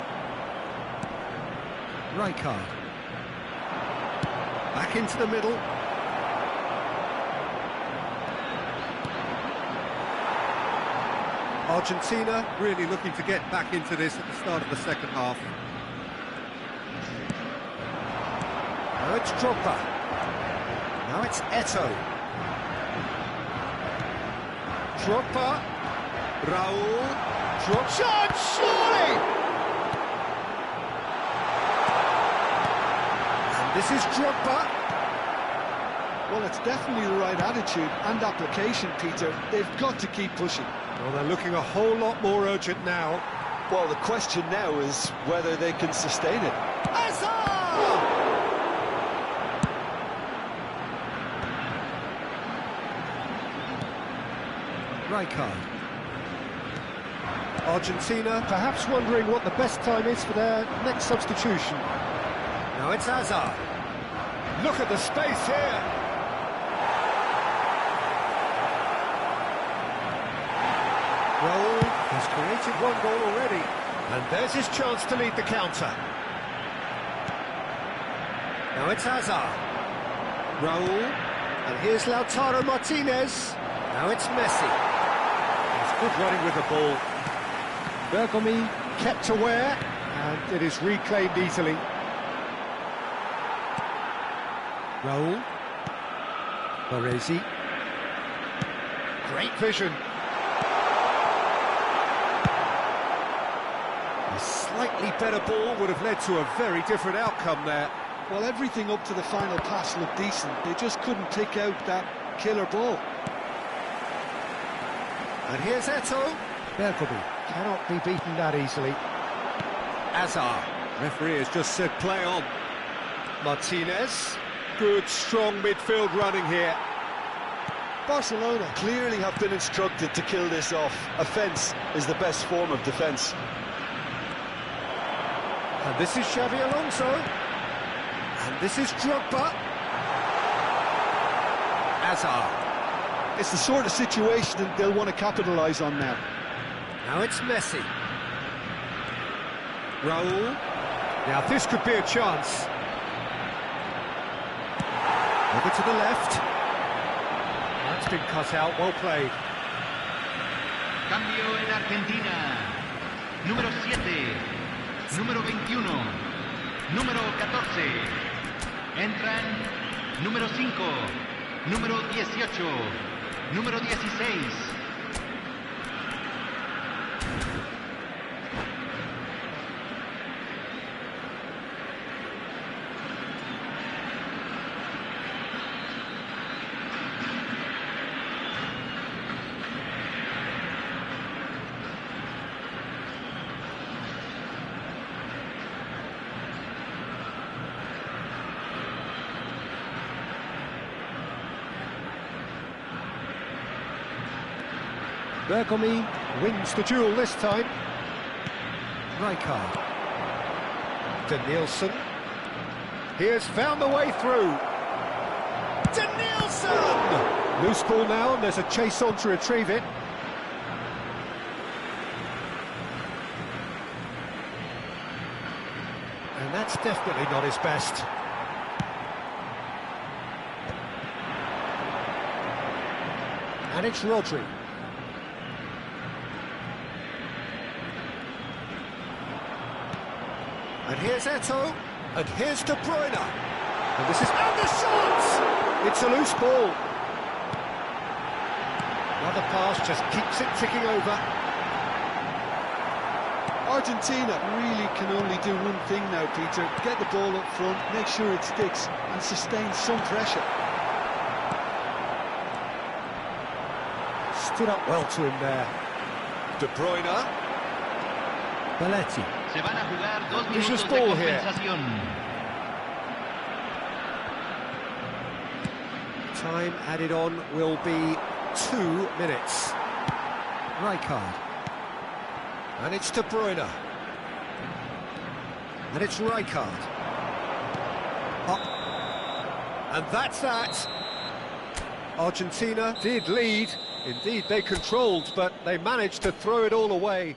Rijkaard. Back into the middle. Argentina really looking to get back into this at the start of the second half. Now it's Drogba. Now it's Eto'o. Drogba. Raul. Shot, surely! And this is Drogba. Well, it's definitely the right attitude and application, Peter. They've got to keep pushing. Well, they're looking a whole lot more urgent now. Well, the question now is whether they can sustain it. Hazard! Rijkaard. Argentina perhaps wondering what the best time is for their next substitution. Now it's Hazard. Look at the space here. Raul has created one goal already, and there's his chance to lead the counter. Now it's Hazard. Raul, and here's Lautaro Martinez. Now it's Messi. He's good running with the ball. Bergomi kept aware, and it is reclaimed easily. Raul. Baresi. Great vision. A slightly better ball would have led to a very different outcome there. Well, everything up to the final pass looked decent. They just couldn't pick out that killer ball. And here's Eto'o. Bergomi cannot be beaten that easily. Azar. Referee has just said play on. Martinez. Good, strong midfield running here. Barcelona clearly have been instructed to kill this off. Offence is the best form of defence. And this is Xavi Alonso. And this is Drogba. Azar. It's the sort of situation that they'll want to capitalise on now. Now it's Messi. Raul. Now this could be a chance. Over to the left. That's been cut out, well played. Cambio en Argentina. Número 7. Número 21. Número 14. Entran número 5. Número 18. Número 16. Bergomi wins the duel this time. Rijkaard. Danielson. He has found the way through. Danielson! Loose ball now, and there's a chase on to retrieve it. And that's definitely not his best. And it's Rodri. And here's Eto'o, and here's De Bruyne. And this is... and the shot! It's a loose ball. Another pass just keeps it ticking over. Argentina really can only do one thing now, Peter. Get the ball up front, make sure it sticks, and sustain some pressure. Stood up well to him there. De Bruyne. Belletti. Se van a jugar 2 Vicious minutos de ball here. compensación. Time added on will be 2 minutes. Rijkaard. And it's De Bruyne. And it's Rijkaard. And that's that. Argentina did lead. Indeed, they controlled, but they managed to throw it all away.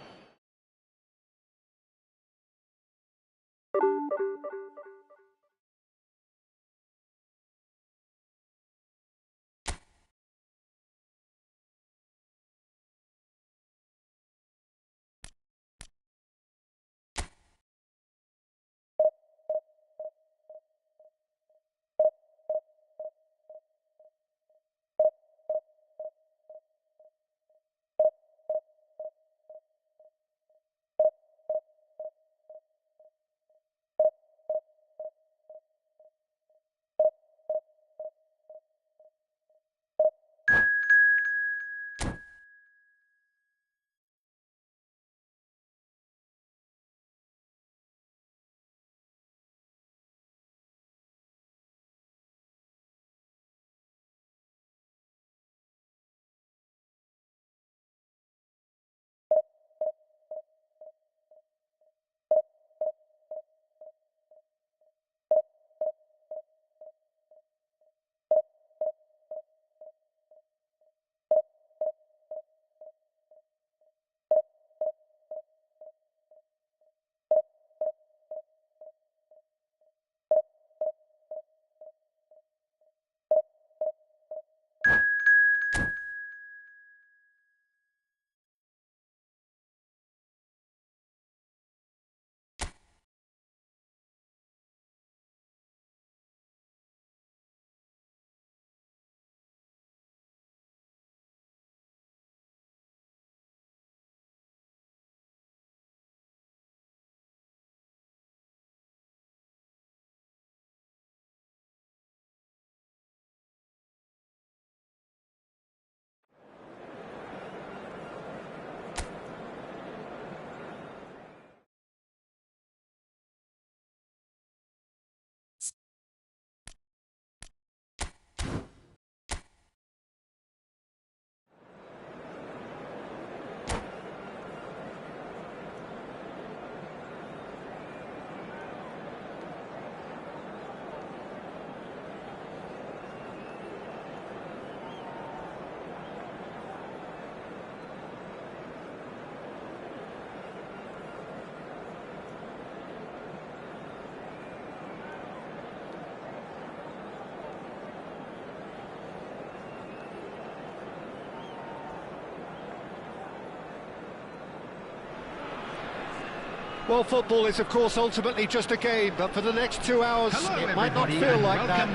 Well, football is, of course, ultimately just a game, but for the next 2 hours, it might not feel like that.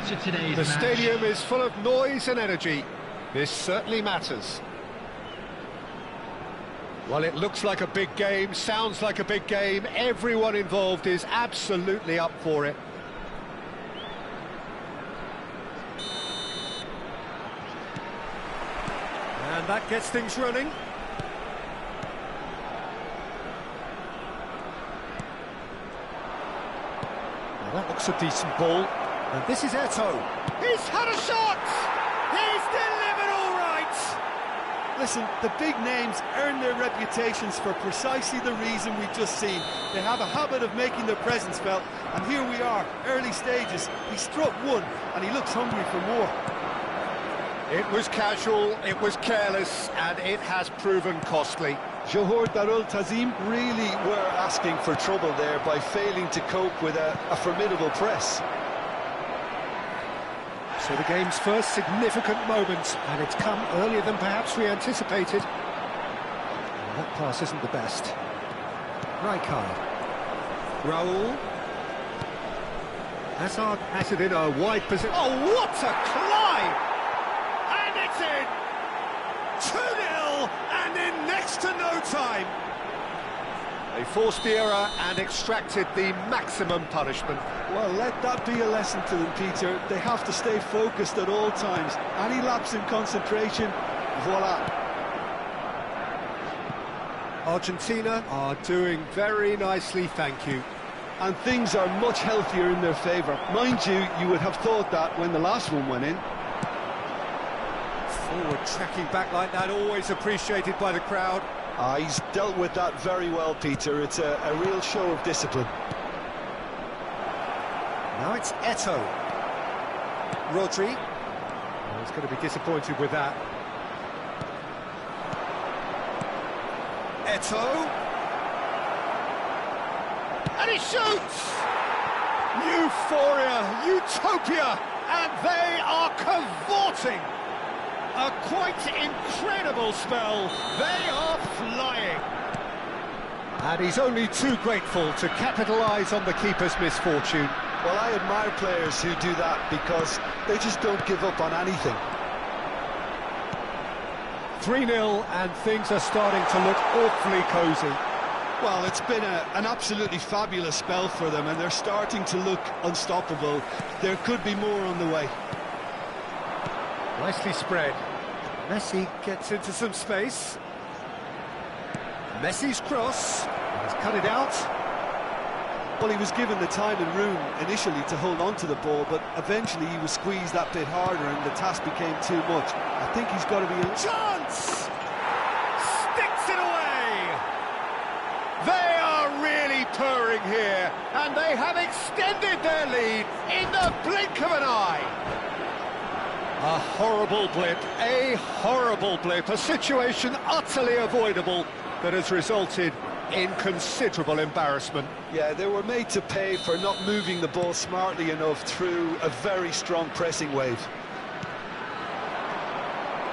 The stadium is full of noise and energy. This certainly matters. Well, it looks like a big game, sounds like a big game. Everyone involved is absolutely up for it. And that gets things running. That looks a decent ball. And this is Eto'o. He's had a shot! He's delivered all right! Listen, the big names earn their reputations for precisely the reason we've just seen. They have a habit of making their presence felt, and here we are, early stages. He struck one, and he looks hungry for more. It was casual, it was careless, and it has proven costly. Johor Darul Tazim really were asking for trouble there by failing to cope with a formidable press. So the game's first significant moment, and it's come earlier than perhaps we anticipated. And that pass isn't the best. Rijkaard. Raul. Hazard has it in a wide position. Oh, what a climb! And it's in! 2-0, and in next to no time. They forced the error and extracted the maximum punishment. Well, let that be a lesson to them, Peter. They have to stay focused at all times. Any lapse in concentration, voila. Argentina are doing very nicely, thank you. And things are much healthier in their favour. Mind you, you would have thought that when the last one went in. Forward tracking back like that, always appreciated by the crowd. He's dealt with that very well, Peter. It's a real show of discipline. Now it's Eto'o. Rodri. Oh, he's going to be disappointed with that. Eto'o. And he shoots! Euphoria, utopia, and they are cavorting. A quite incredible spell. They are flying. And he's only too grateful to capitalise on the keeper's misfortune. Well, I admire players who do that because they just don't give up on anything. 3-0 and things are starting to look awfully cosy. Well, it's been an absolutely fabulous spell for them, and they're starting to look unstoppable. There could be more on the way. Nicely spread. Messi gets into some space. Messi's cross. He's cut it out. Well, he was given the time and room initially to hold on to the ball, but eventually he was squeezed that bit harder and the task became too much. I think he's got to be... Chance! Sticks it away! They are really purring here, and they have extended their lead in the blink of an eye. A horrible blip, a situation utterly avoidable that has resulted in considerable embarrassment. Yeah, they were made to pay for not moving the ball smartly enough through a very strong pressing wave.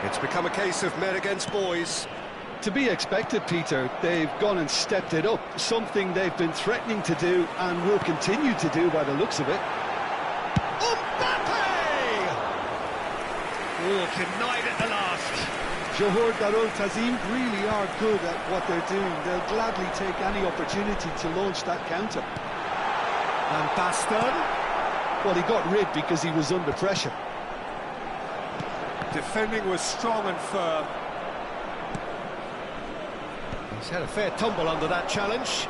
It's become a case of men against boys. To be expected, Peter. They've gone and stepped it up, something they've been threatening to do and will continue to do by the looks of it. Oh, denied at the last. Johor Darul Tazim really are good at what they're doing. They'll gladly take any opportunity to launch that counter. And Baston. Well, he got rid because he was under pressure. Defending was strong and firm. He's had a fair tumble under that challenge.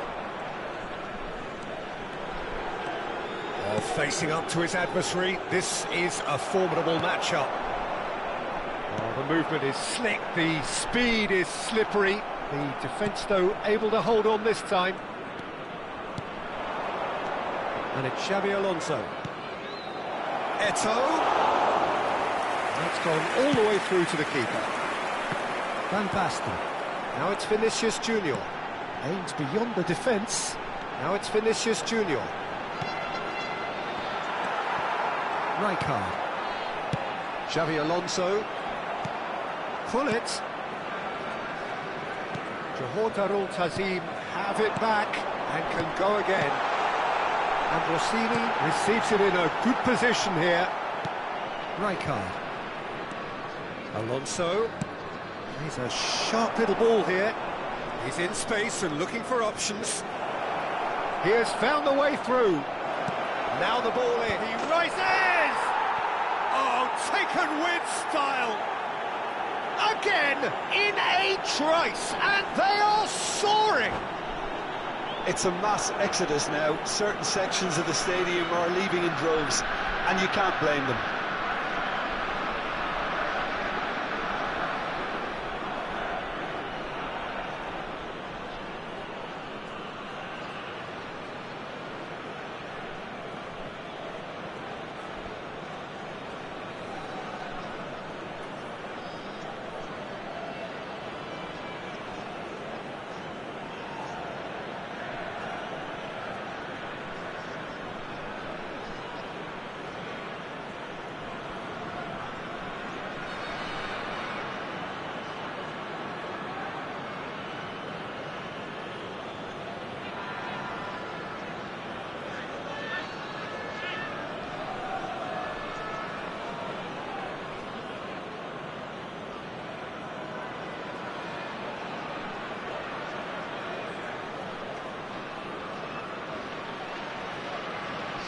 Facing up to his adversary, this is a formidable matchup. The movement is slick, the speed is slippery. The defence, though, able to hold on this time. And it's Xabi Alonso. Eto'o. That's gone all the way through to the keeper. Van Basten. Now it's Vinicius Junior. Aims beyond the defence. Now it's Vinicius Junior. Rijkaard. Xabi Alonso. Pull it. Johor Darul Tazim have it back, and can go again. And Rossini receives it in a good position here. Rijkaard. Alonso. He's a sharp little ball here. He's in space and looking for options. He has found the way through. Now the ball in. He rises! Oh, taken with style. Again, in a trice, and they are soaring. It's a mass exodus now. Certain sections of the stadium are leaving in droves, and you can't blame them.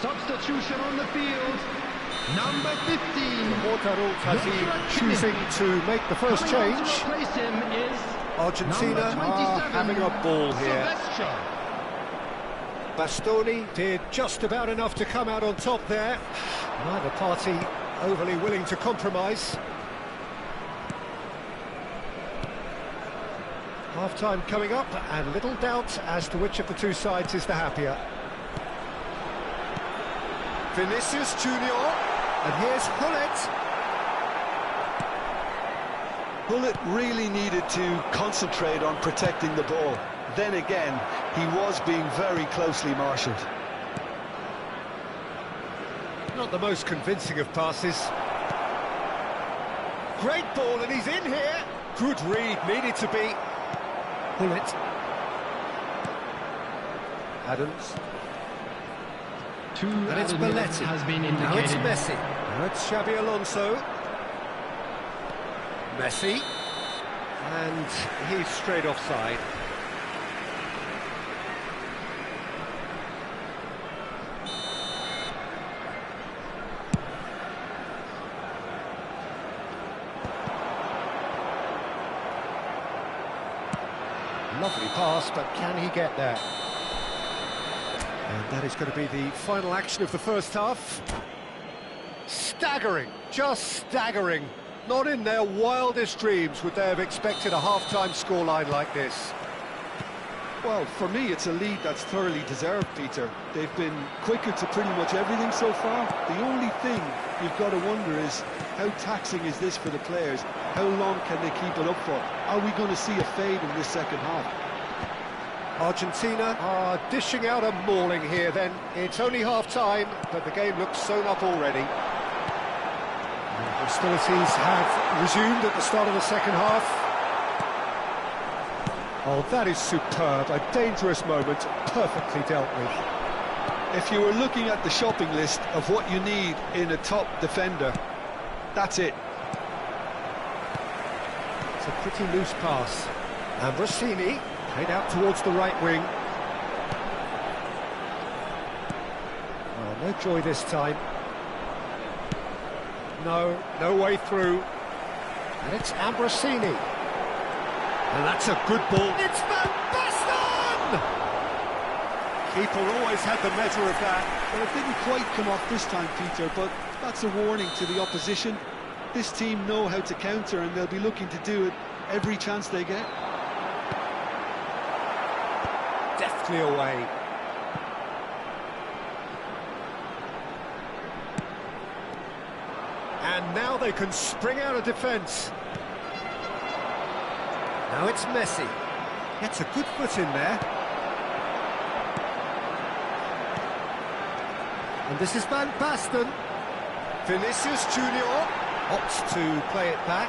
Substitution on the field, number 15. Mortarul choosing to make the first change. Replace him is Argentina are having a ball here. Silvestre. Bastoni did just about enough to come out on top there. Neither party overly willing to compromise. Half-time coming up, and little doubt as to which of the two sides is the happier. Vinicius Junior, and here's Hullet. Hullet really needed to concentrate on protecting the ball. Then again, he was being very closely marshalled. Not the most convincing of passes. Great ball, and he's in here. Good read, needed to be. Hullet. Adams. And it's Belletti. Has been indicated. Now it's Messi. Now it's Xabi Alonso. Messi. And he's straight offside. Lovely pass, but can he get there? And that is going to be the final action of the first half. Staggering, just staggering. Not in their wildest dreams would they have expected a half-time scoreline like this. Well, for me, it's a lead that's thoroughly deserved, Peter. They've been quicker to pretty much everything so far. The only thing you've got to wonder is, how taxing is this for the players? How long can they keep it up for? Are we going to see a fade in this second half? Argentina are dishing out a mauling here then. It's only half-time, but the game looks sewn up already. And hostilities have resumed at the start of the second half. Oh, that is superb. A dangerous moment, perfectly dealt with. If you were looking at the shopping list of what you need in a top defender, that's it. It's a pretty loose pass. And Rossini played out towards the right wing. Oh, no joy this time. No way through. And it's Ambrosini. And that's a good ball. It's Van Basten! Keeper always had the measure of that. Well, it didn't quite come off this time, Peter, but that's a warning to the opposition. This team know how to counter, and they'll be looking to do it every chance they get. Deftly away. And now they can spring out of defence. Now it's Messi. Gets a good foot in there. And this is Van Basten. Vinicius Junior opts to play it back.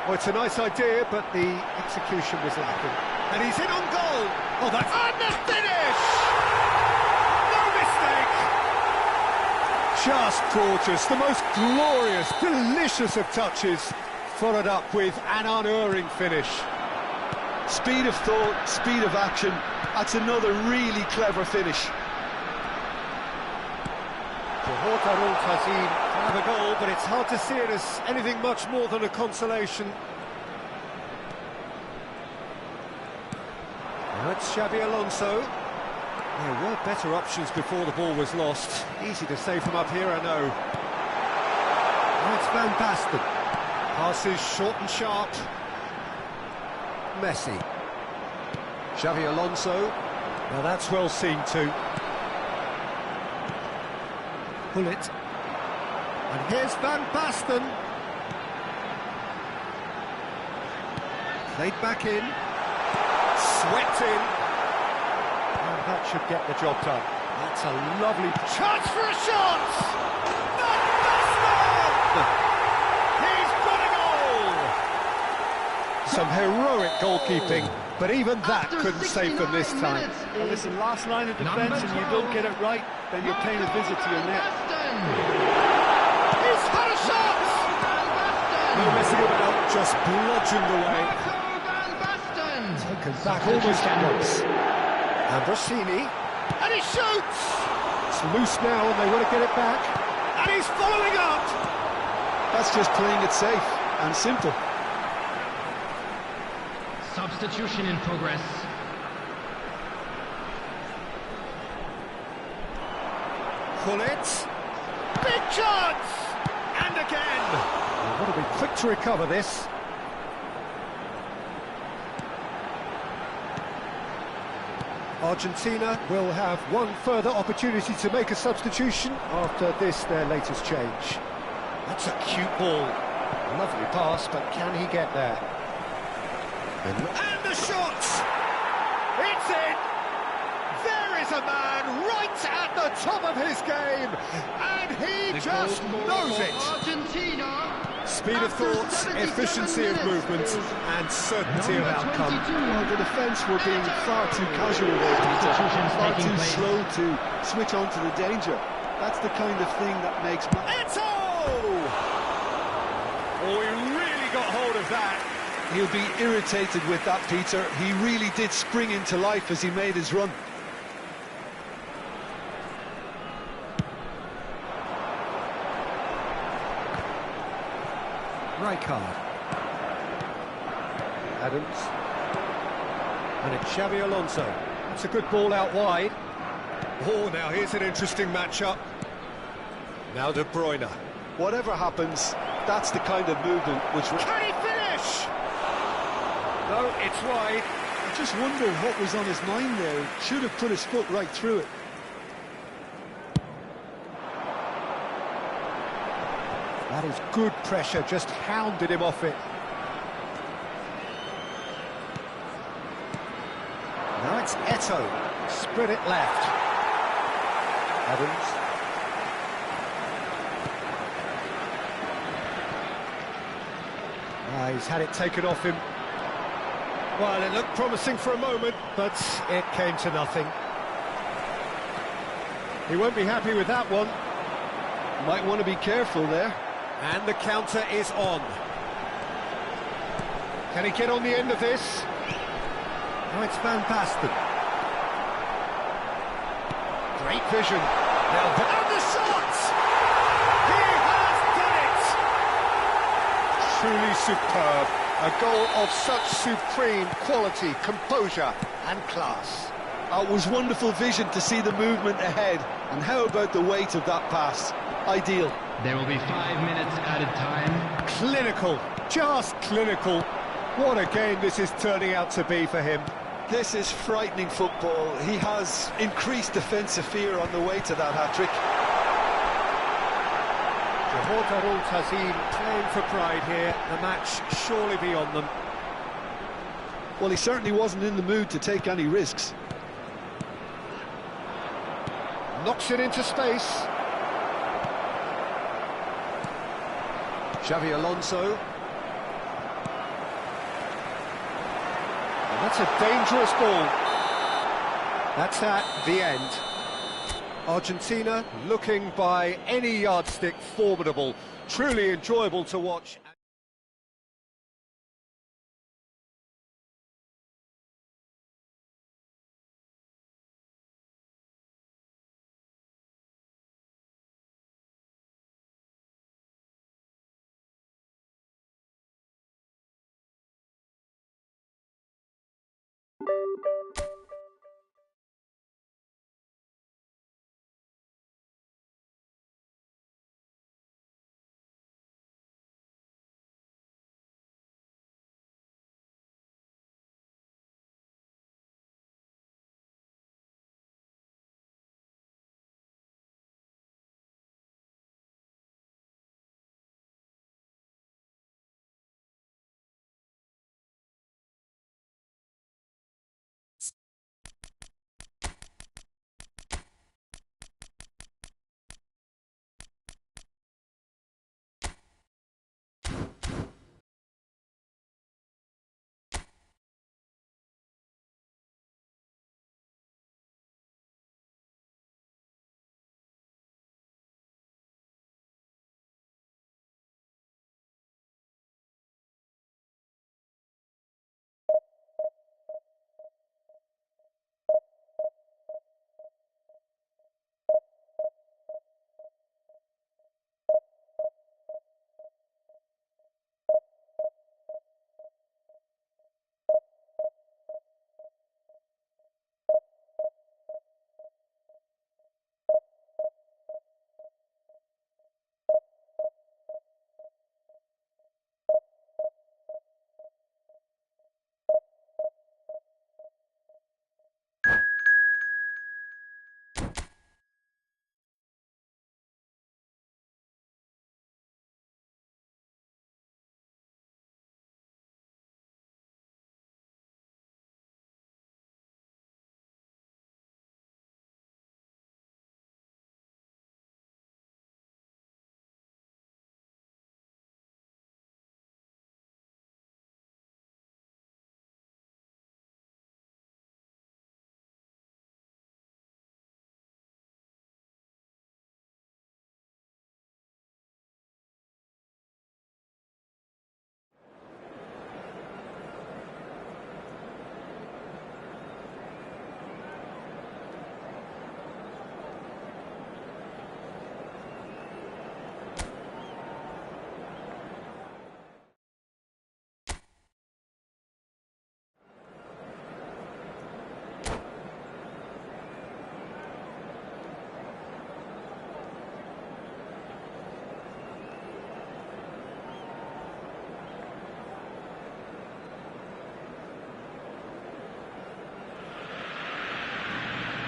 Well, it's a nice idea, but the execution was lacking. And he's in on goal! Oh, that's... And the finish! No mistake! Just gorgeous, the most glorious, delicious of touches, followed up with an unerring finish. Speed of thought, speed of action, that's another really clever finish. Hotarul Tazim to have a goal, but it's hard to see it as anything much more than a consolation. Now it's Xabi Alonso. There were better options before the ball was lost. Easy to say from up here, I know. Now it's Van Basten. Passes short and sharp. Messi. Xabi Alonso. Now that's well seen too. Pull it. And here's Van Basten. Played back in. Swept in. And that should get the job done. That's a lovely chance for a shot! Van Basten! He's got a goal! Some heroic goalkeeping, but even that couldn't save them this time. Well, listen, last line of defence and you don't get it right, then you're paying a visit to your net. He's had a shot! No messing about, just bludgeoned away. Taken back almost once. And Rossini, and he shoots! It's loose now and they want to get it back. And he's following up! That's just playing it safe and simple. Substitution in progress. Pull it. Big chance! And again! Well, what a bit quick to recover this. Argentina will have one further opportunity to make a substitution after this, their latest change. That's a cute ball. Lovely pass, but can he get there? And the shot! It's in! There is a man right at the top of his game, and he just knows it! Argentina. Speed of thought, efficiency of movement, and certainty of outcome. Well, the defence were being far too casual there, Peter. Far too slow to switch on to the danger. That's the kind of thing that makes... Eto! Oh, he really got hold of that. He'll be irritated with that, Peter. He really did spring into life as he made his run. Rijkaard. Adams. And it's Xabi Alonso. That's a good ball out wide. Oh, now here's an interesting matchup. Now De Bruyne. Whatever happens, that's the kind of movement which... Can he finish? No, it's wide. I just wonder what was on his mind there. He should have put his foot right through it. That is good pressure, just hounded him off it. Now it's Eto, spread it left. Adams. He's had it taken off him. Well, it looked promising for a moment, but it came to nothing. He won't be happy with that one. Might want to be careful there. And the counter is on. Can he get on the end of this? Now it's Van Basten. Great vision. Now and the shot! He has done it! Truly superb. A goal of such supreme quality, composure and class. It was wonderful vision to see the movement ahead. And how about the weight of that pass? Ideal. There will be 5 minutes added time. Clinical, just clinical. What a game this is turning out to be for him. This is frightening football. He has increased defensive fear on the way to that hat-trick. Hotarul Tazim playing for pride here. The match surely beyond them. Well, he certainly wasn't in the mood to take any risks. Knocks it into space. Xabi Alonso. That's a dangerous ball. That's at the end. Argentina looking by any yardstick formidable. Truly enjoyable to watch.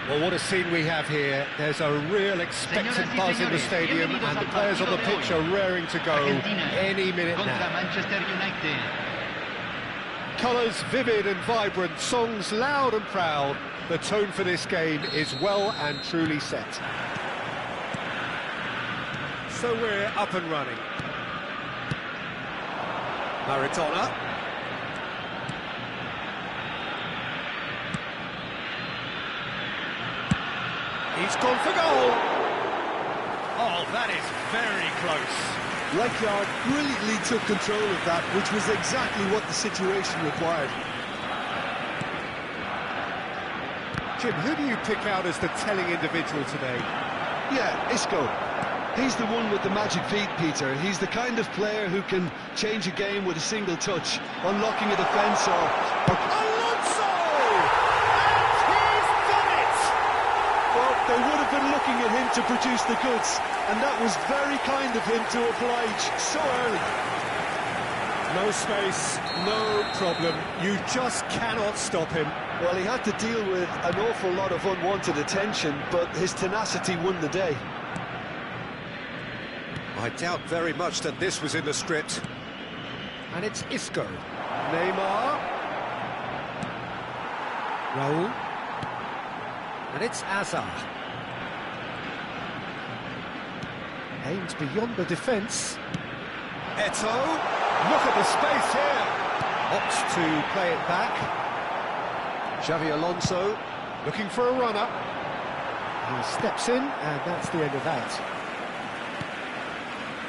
Well, what a scene we have here. There's a real expectant buzz in the stadium, and the players on the pitch are raring to go any minute now. Colours vivid and vibrant, songs loud and proud. The tone for this game is well and truly set. So we're up and running. Maradona. He's gone for goal. Oh, that is very close. Rijkaard brilliantly took control of that, which was exactly what the situation required. Jim, who do you pick out as the telling individual today? Yeah, Isco. He's the one with the magic feet, Peter. He's the kind of player who can change a game with a single touch, unlocking a defence or... Alonso! And he's done it! Well, they would have been looking at him to produce the goods, and that was very kind of him to oblige so early. No space, no problem. You just cannot stop him. Well, he had to deal with an awful lot of unwanted attention, but his tenacity won the day. I doubt very much that this was in the script. And it's Isco. Neymar. Raul. And it's Hazard. Aimed beyond the defence. Eto'o. Look at the space here. Opts to play it back. Xavi Alonso looking for a runner. He steps in, and that's the end of that.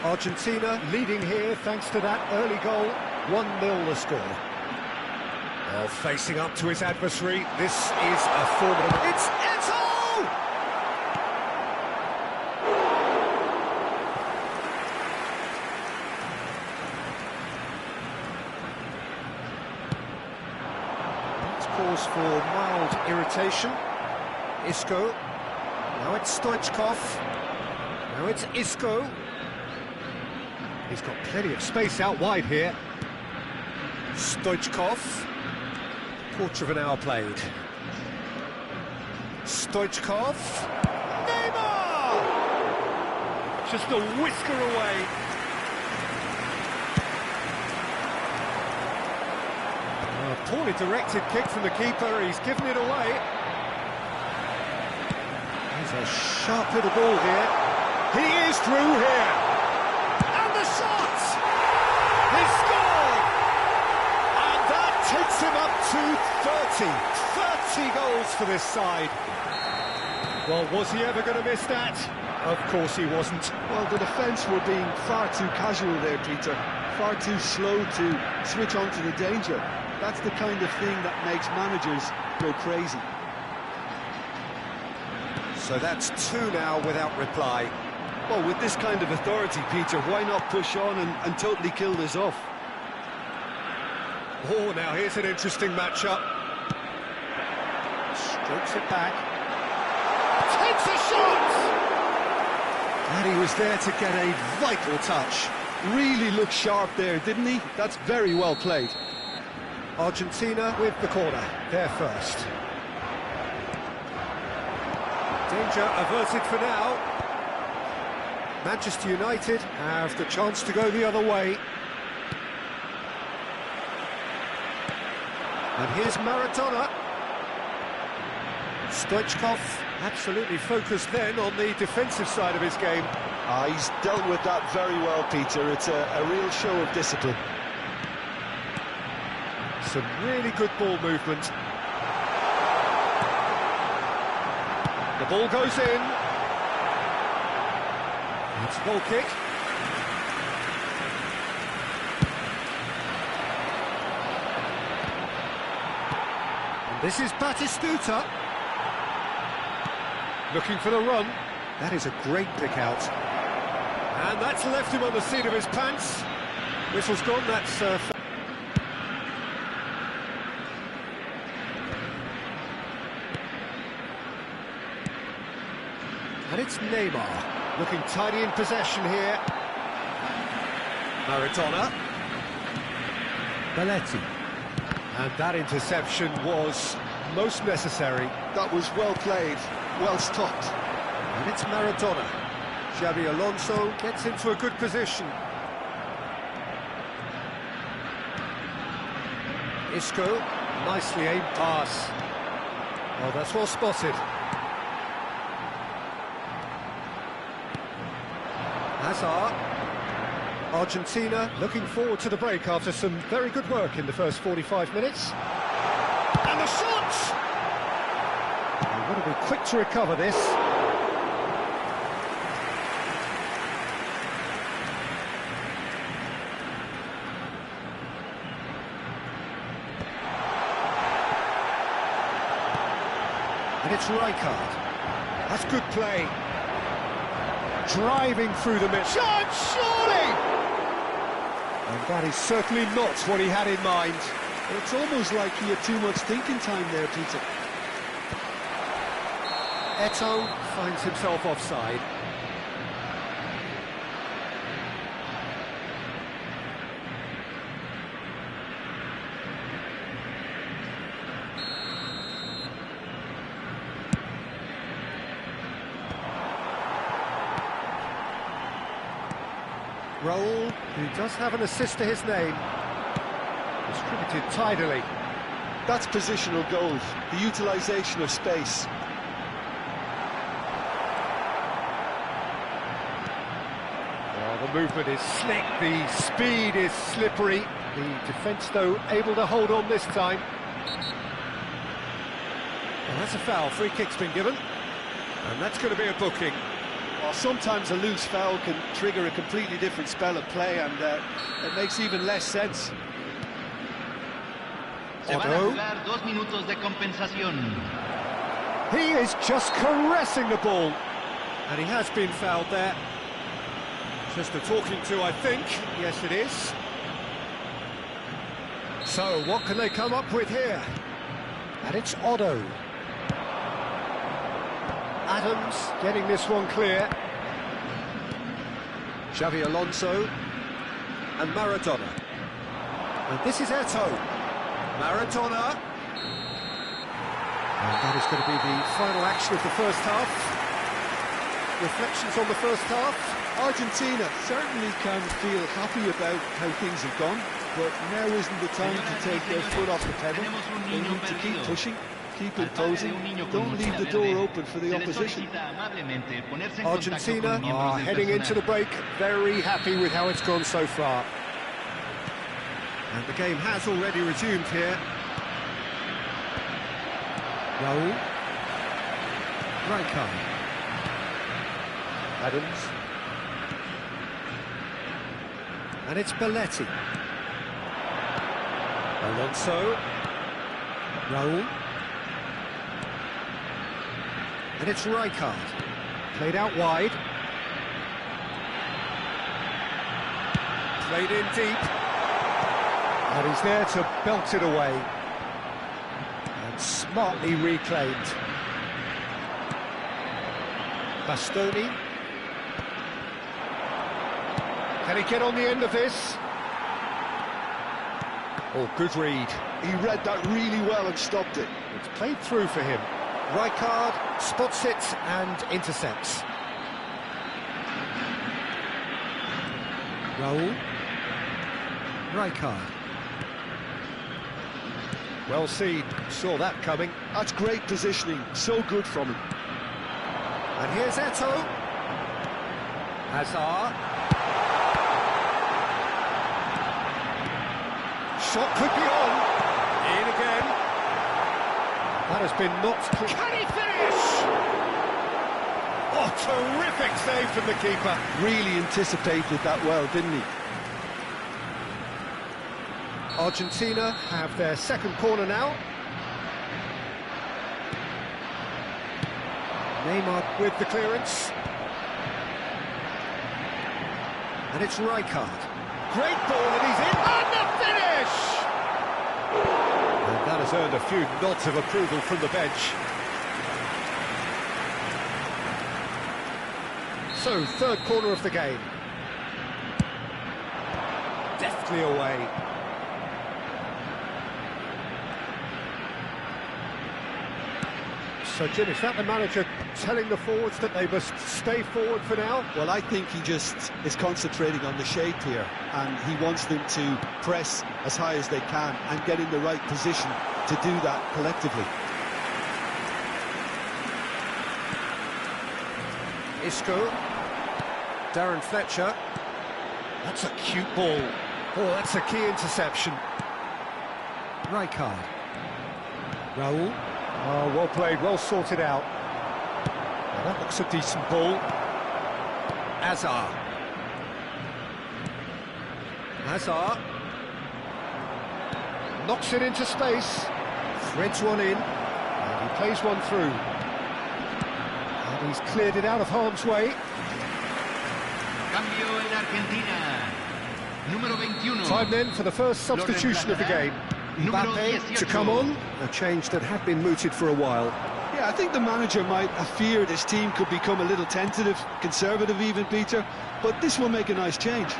Argentina leading here thanks to that early goal. 1-0 the score. Well, facing up to his adversary, this is a formidable... It's Eto'o! It's cause for mild irritation. Isco. Now it's Stoichkov. Now it's Isco. He's got plenty of space out wide here. Stoichkov. Quarter of an hour played. Stoichkov. Neymar! Just a whisker away. A poorly directed kick from the keeper. He's given it away. There's a sharp little ball here. He is through here. And the shot! He scored! And that takes him up to 30 goals for this side. Well, was he ever going to miss that? Of course he wasn't. Well, the defence were being far too casual there, Peter. Far too slow to switch on to the danger. That's the kind of thing that makes managers go crazy. So that's 2 now without reply. Well, with this kind of authority, Peter, why not push on and totally kill this off? Oh, now here's an interesting matchup. Strokes it back. Takes a shot! And he was there to get a vital touch. Really looked sharp there, didn't he? That's very well played. Argentina with the corner. They're first. Danger averted for now. Manchester United have the chance to go the other way. And here's Maradona. Stoichkov absolutely focused then on the defensive side of his game. He's dealt with that very well, Peter. It's a real show of discipline. Some really good ball movement. The ball goes in. It's a goal kick. And this is Batistuta. Looking for the run. That is a great pick out. And that's left him on the seat of his pants. Whistle's gone, that's... And it's Neymar, looking tidy in possession here. Maradona. Belletti. And that interception was most necessary. That was well played, well stopped. And it's Maradona. Xavi Alonso gets into a good position. Isco, nicely aimed pass. Oh, that's well spotted. Hazard. Argentina looking forward to the break after some very good work in the first 45 minutes. And the shot! They've got to be quick to recover this. And it's Rijkaard. That's good play. Driving through the middle. Shot, surely! And that is certainly not what he had in mind. It's almost like he had too much thinking time there, Peter. Eto'o finds himself offside. Raul, who does have an assist to his name, distributed tidily. That's positional goal, the utilisation of space. Well, the movement is slick, the speed is slippery. The defence, though, able to hold on this time. Well, that's a foul. Free kick's been given. And that's going to be a booking. Well, sometimes a loose foul can trigger a completely different spell of play, and it makes even less sense. Se van a jugar 2 minutos de compensación. He is just caressing the ball. And he has been fouled there. Just a talking to, I think. Yes, it is. So, what can they come up with here? And it's Otto. Adams getting this one clear. Xavi Alonso and Maradona. And this is Eto'o. Maradona. And that is going to be the final action of the first half. Reflections on the first half? Argentina certainly can feel happy about how things have gone, but now isn't the time to take their foot off the pedal. They need to keep pushing, keep imposing, don't leave the door open for the opposition. Argentina are heading into the break, very happy with how it's gone so far. And the game has already resumed here. Raul. Rijkaard. Adams. And it's Belletti. Alonso. Raul. And it's Rijkaard. Played out wide. Played in deep. And he's there to belt it away. And smartly reclaimed. Bastoni. Can he get on the end of this? Oh, good read. He read that really well and stopped it. It's played through for him. Rijkaard spots it and intercepts. Raul. Rijkaard. Well seen, saw that coming. That's great positioning, so good from him. And here's Eto'o. Hazard. Shot could be on. In again. That has been knocked clear. Can he finish? Oh, terrific save from the keeper. Really anticipated that well, didn't he? Argentina have their second corner now. Neymar with the clearance. And it's Rijkaard. Great ball, and he's in. And the finish! And that has earned a few nods of approval from the bench. So, third corner of the game. Deftly away. So, Jim, is that the manager telling the forwards that they must stay forward for now? Well, I think he just is concentrating on the shape here, and he wants them to press as high as they can and get in the right position to do that collectively. Isco. Darren Fletcher. That's a cute ball. Oh, that's a key interception. Rijkaard. Raul. Oh, well played, well sorted out. Now that looks a decent ball. Hazard. Hazard. Knocks it into space. Threads one in. And he plays one through. And he's cleared it out of harm's way. Cambio en Argentina. Número 21. Time then for the first substitution of the game. Mbappe to come on, a change that had been mooted for a while. Yeah, I think the manager might have feared his team could become a little tentative, conservative even, Peter, but this will make a nice change.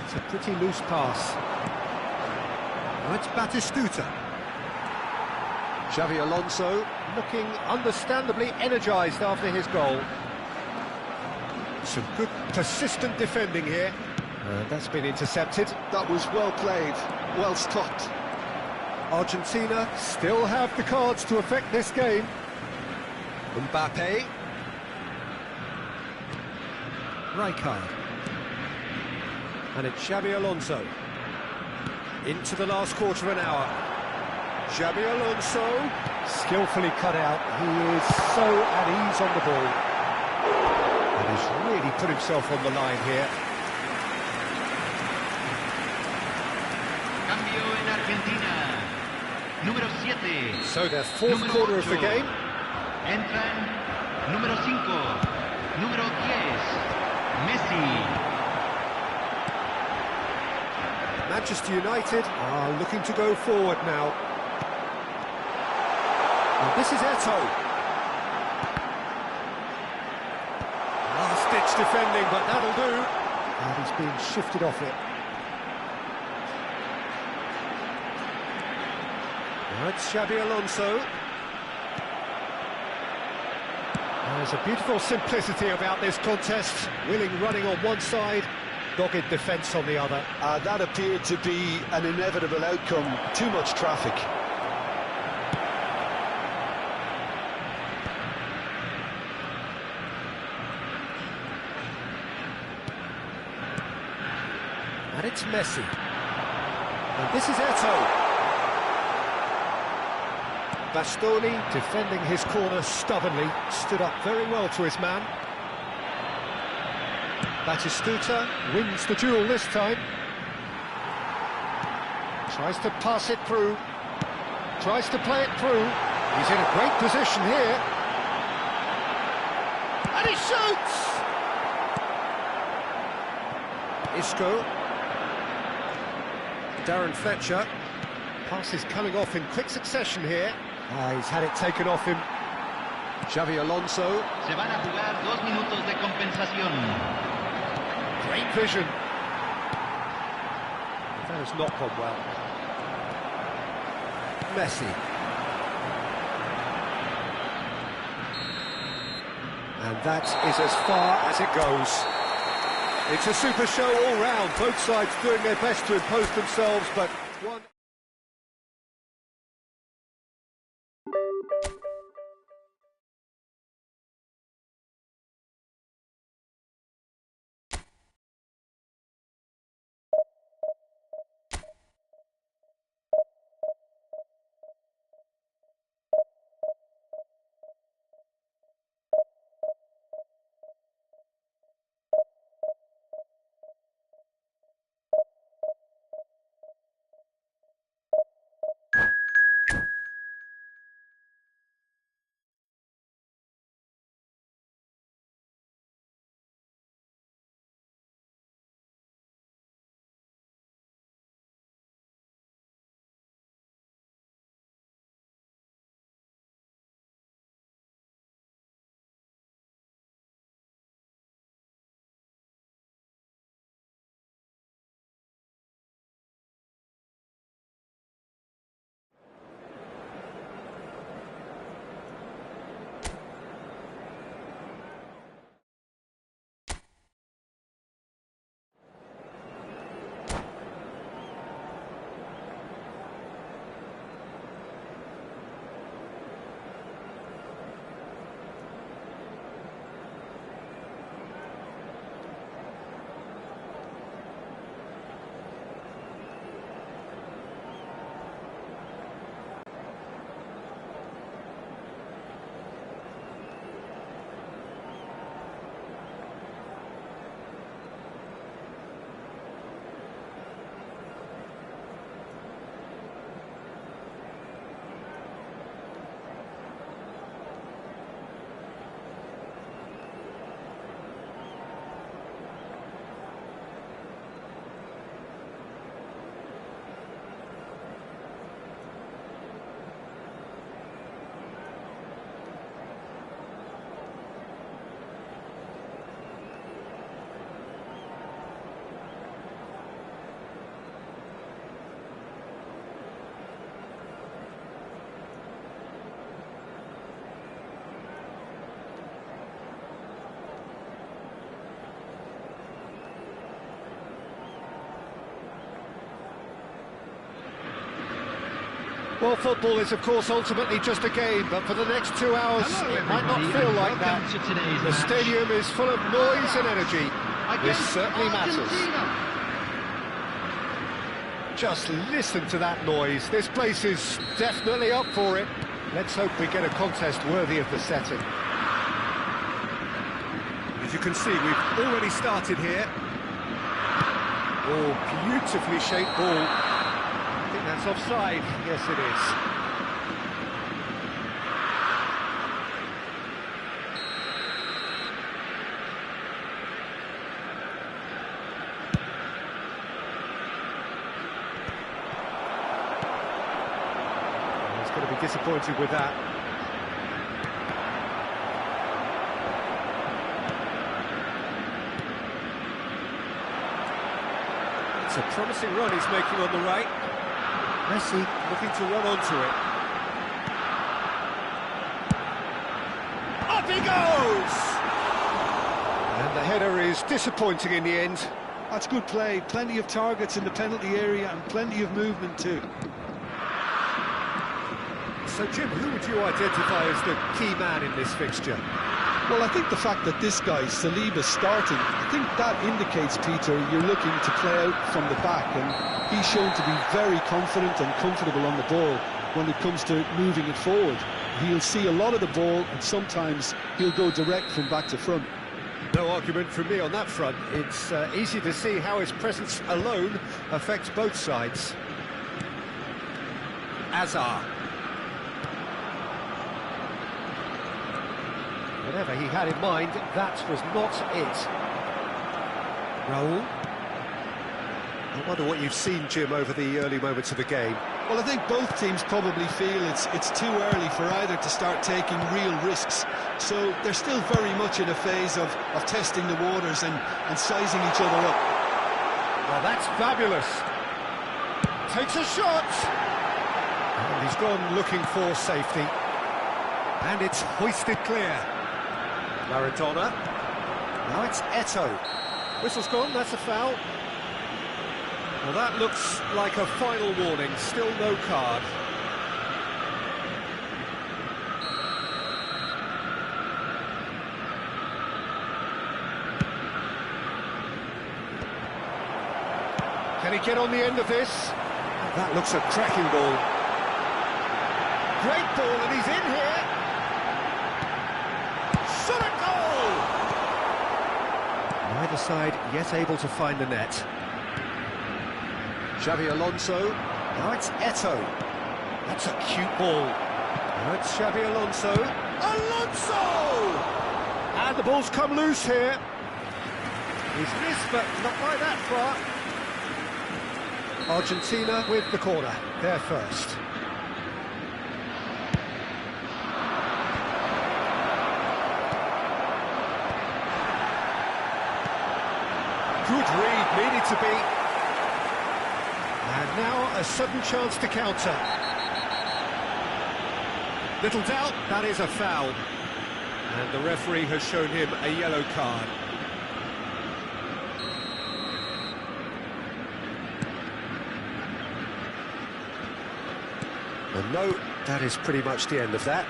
It's a pretty loose pass. Now it's Batistuta. Xavi Alonso looking understandably energised after his goal. Some good persistent defending here. That's been intercepted. That was well played, well stopped. Argentina still have the cards to affect this game. Mbappe. Rijkaard. And it's Xabi Alonso. Into the last quarter of an hour. Xabi Alonso, skillfully cut out. He is so at ease on the ball. And he's really put himself on the line here. Cambio en Argentina. Número 7. So their fourth quarter of the game. Entran número 5. Número 10. Messi. Manchester United are looking to go forward now. And this is Eto'o. Last-ditch defending, but that'll do. And he's being shifted off it. Now it's Xabi Alonso. There's a beautiful simplicity about this contest. Willing running on one side, dogged defence on the other. That appeared to be an inevitable outcome. Too much traffic. And it's Messi. And this is Eto'o. Bastoni defending his corner stubbornly, stood up very well to his man. Batistuta wins the duel this time. Tries to pass it through. Tries to play it through. He's in a great position here. And he shoots! Isco. Darren Fletcher. Pass is coming off in quick succession here. He's had it taken off him. Xabi Alonso. Se van a jugar 2 minutos de compensación. Great vision. That has not gone well. Messi. And that is as far as it goes. It's a super show all round. Both sides doing their best to impose themselves, but one... Well, football is, of course, ultimately just a game, but for the next 2 hours, it might not feel like that. The stadium is full of noise and energy. This certainly matters. Just listen to that noise. This place is definitely up for it. Let's hope we get a contest worthy of the setting. As you can see, we've already started here. Oh, beautifully shaped ball. I think that's offside. Yes, it is. Going to be disappointed with that. It's a promising run he's making on the right. Messi looking to run onto it. Up he goes! And the header is disappointing in the end. That's good play, plenty of targets in the penalty area and plenty of movement too. So, Jim, who would you identify as the key man in this fixture? Well, I think the fact that this guy, Saliba's starting, I think that indicates, Peter, you're looking to play out from the back, and he's shown to be very confident and comfortable on the ball when it comes to moving it forward. He'll see a lot of the ball, and sometimes he'll go direct from back to front. No argument from me on that front. It's easy to see how his presence alone affects both sides. Azar. Whatever he had in mind, that was not it. Raul. I wonder what you've seen, Jim, over the early moments of the game. Well, I think both teams probably feel it's too early for either to start taking real risks. So they're still very much in a phase of testing the waters and sizing each other up. Well, that's fabulous. Takes a shot. And he's gone looking for safety. And it's hoisted clear. Maradona. Now it's Eto'o. Whistle's gone, that's a foul. Well, that looks like a final warning, still no card. Can he get on the end of this? That looks a cracking ball. Great ball, and he's in here. Shot a goal! Neither side yet able to find the net. Xavi Alonso. Now it's Eto'o. That's a cute ball. Now it's Xavi Alonso. Alonso! And the ball's come loose here. He's missed, but not by that far. Argentina with the corner. They're first. Good read, needed to be. And now a sudden chance to counter. Little doubt, that is a foul. And the referee has shown him a yellow card. And no, that is pretty much the end of that.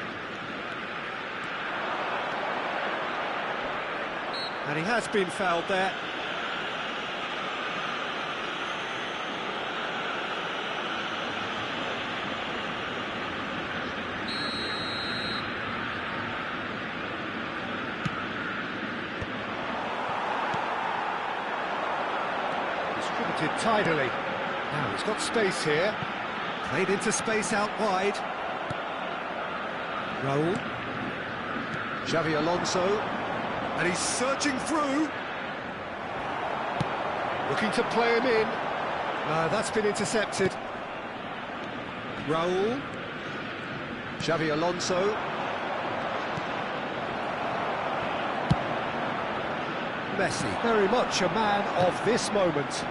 And he has been fouled there. Distributed tidily. Now he's got space here. Played into space out wide. Raul. Xavi Alonso. And he's searching through. Looking to play him in. That's been intercepted. Raul. Xavi Alonso. Messi, very much a man of this moment.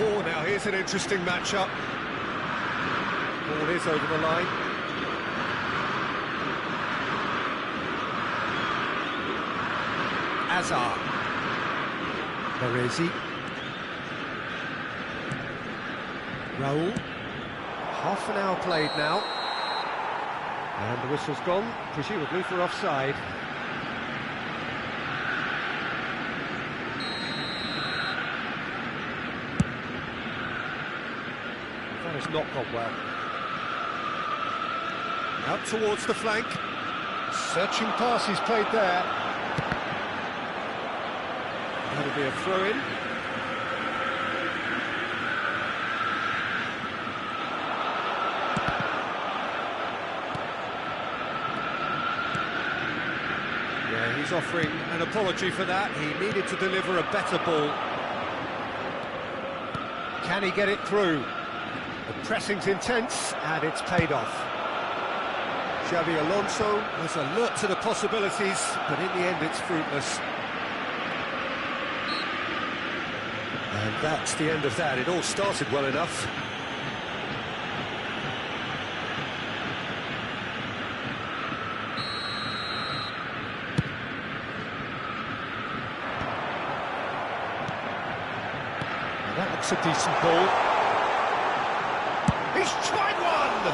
Oh, now here's an interesting matchup. Ball is over the line. Azar. Baresi. Raul. Half an hour played now. And the whistle's gone, presumably for offside. has not gone well. Out towards the flank. Searching pass he's played there. That'll be a throw-in. Yeah, he's offering an apology for that. He needed to deliver a better ball. Can he get it through? The pressing's intense, and it's paid off. Xabi Alonso was alert to the possibilities, but in the end it's fruitless. And that's the end of that. It all started well enough. That's a decent ball. He's tried one!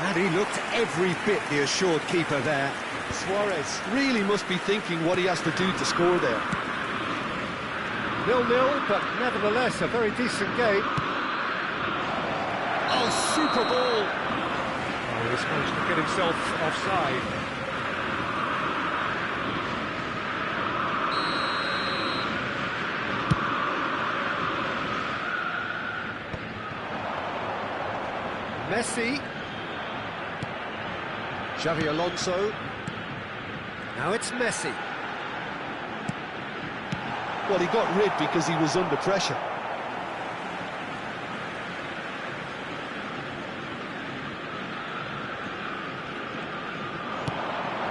And he looked every bit the assured keeper there. Suarez really must be thinking what he has to do to score there. 0-0, but nevertheless a very decent game. Oh, super ball! Oh, he's managed to get himself offside. Messi. Xabi Alonso. Now it's Messi. Well, he got rid because he was under pressure.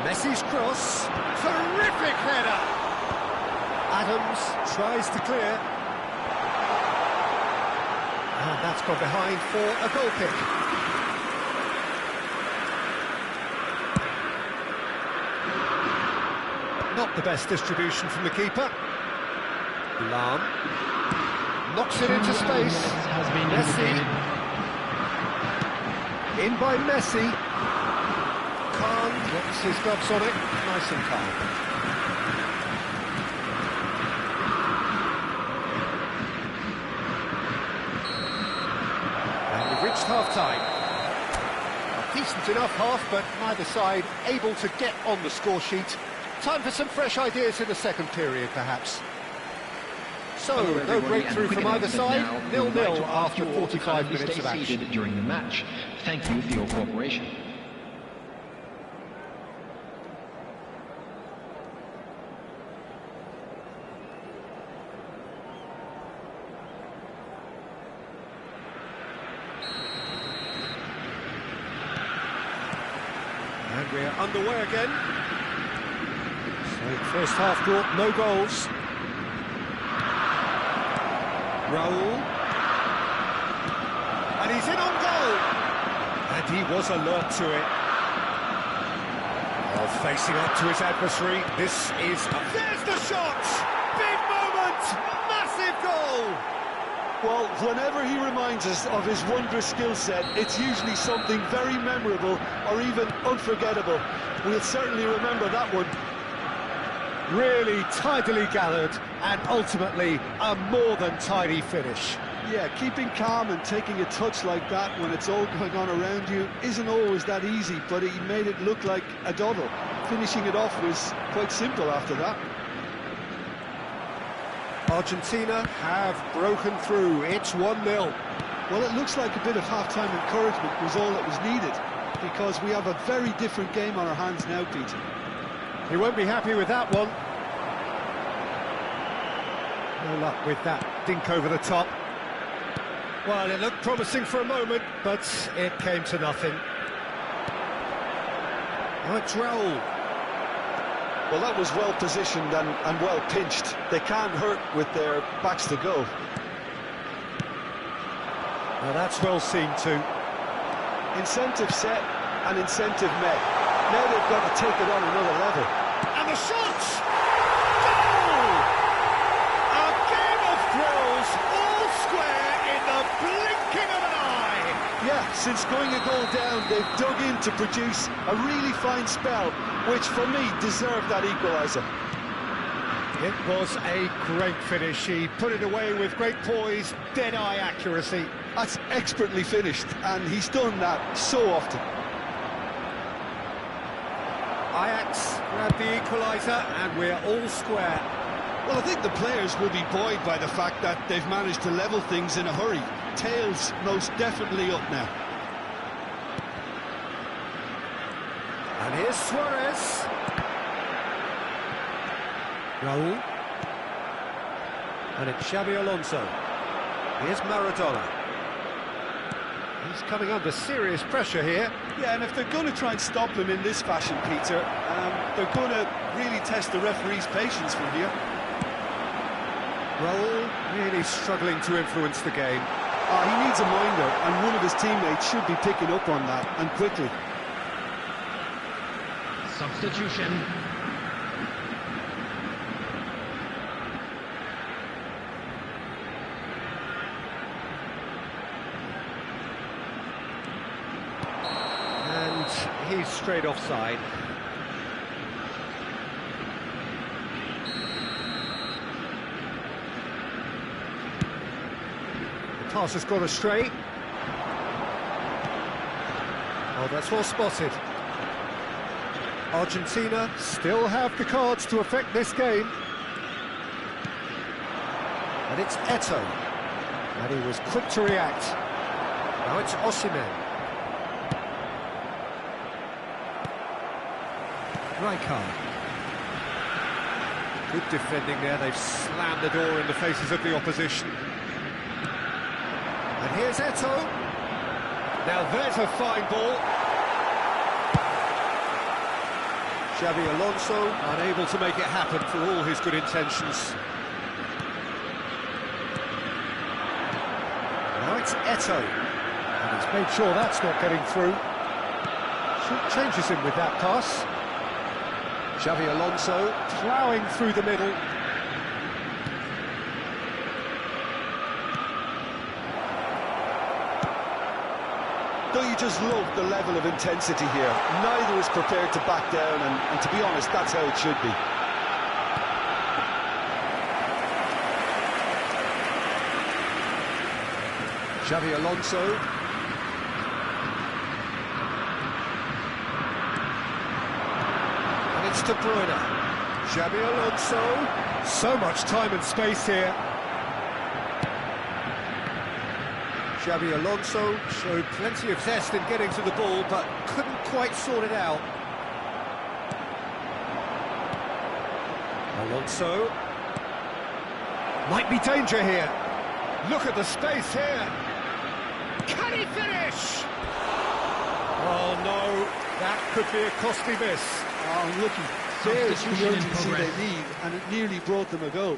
Messi's cross. Terrific header. Adams tries to clear. And that's gone behind for a goal kick. Not the best distribution from the keeper. Lam knocks it into space. Messi. In by Messi. Khan gets his gloves on it. Nice and calm. And we've reached half-time. A decent enough half, but neither side able to get on the score sheet. Time for some fresh ideas in the second period, perhaps. So, no breakthrough from either side, 0-0 after 45 minutes of action. During the match. Thank you for your cooperation. And we're underway again. So, first half brought no goals. Raul. And he's in on goal. And he was alert to it. Oh, facing up to his adversary. This is... There's the shot! Big moment! Massive goal! Well, whenever he reminds us of his wondrous skill set, it's usually something very memorable or even unforgettable. We'll certainly remember that one. Really tidily gathered, and ultimately a more than tidy finish. Yeah, keeping calm and taking a touch like that when it's all going on around you isn't always that easy, but he made it look like a doddle. Finishing it off was quite simple after that. Argentina have broken through. It's 1-0. Well, it looks like a bit of half-time encouragement was all that was needed, because we have a very different game on our hands now, Peter. He won't be happy with that one. No luck with that dink over the top. Well, it looked promising for a moment, but it came to nothing. Now it's Raul. Well, that was well positioned and well pinched. They can't hurt with their backs to go. Now that's well seen too. Incentive set and incentive met. Now they've got to take it on another level. And the shot! Goal! A game of thrills, all square in the blinking of an eye. Yeah, since going a goal down, they've dug in to produce a really fine spell, which for me deserved that equaliser. It was a great finish. He put it away with great poise, dead-eye accuracy. That's expertly finished, and he's done that so often. Ajax grab the equaliser, and we're all square. Well, I think the players will be buoyed by the fact that they've managed to level things in a hurry. Tails most definitely up now. And here's Suarez. Raul. And it's Xabi Alonso. Here's Maradona. He's coming under serious pressure here. Yeah, and if they're going to try and stop him in this fashion, Peter, they're going to really test the referee's patience from here. Raul really struggling to influence the game. He needs a minder, and one of his teammates should be picking up on that, and quickly. Substitution. And he's straight offside. The pass has gone astray. Oh, that's well spotted. Argentina still have the cards to affect this game. And it's Eto'o. And he was quick to react. Now it's Osimhen. Rijkaard. Good defending there, they've slammed the door in the faces of the opposition. And here's Eto'o. Now there's a fine ball. Xabi Alonso unable to make it happen for all his good intentions. Now it's Eto'o. And he's made sure that's not getting through. Changes him with that pass. Xabi Alonso ploughing through the middle. Don't you just love the level of intensity here? Neither is prepared to back down, and to be honest, that's how it should be. Xabi Alonso. And it's De Bruyne. Xabi Alonso. So much time and space here. Xabi Alonso showed plenty of zest in getting to the ball, but couldn't quite sort it out. Alonso. Might be danger here. Look at the space here. Can he finish? Oh no, that could be a costly miss. Oh, looking, there's the Substitution in urgency progress. they need, and it nearly brought them a goal.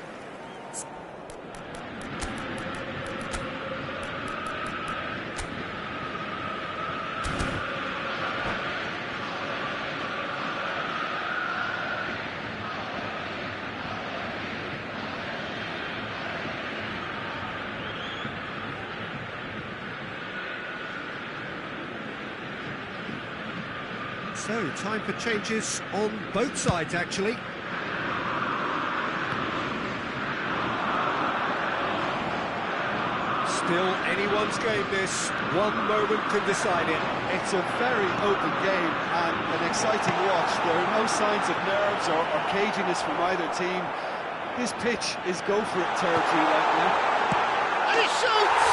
So, time for changes on both sides, actually. Still anyone's game, this. One moment can decide it. It's a very open game and an exciting watch. There are no signs of nerves or caginess from either team. This pitch is go-for-it territory right now. And he shoots!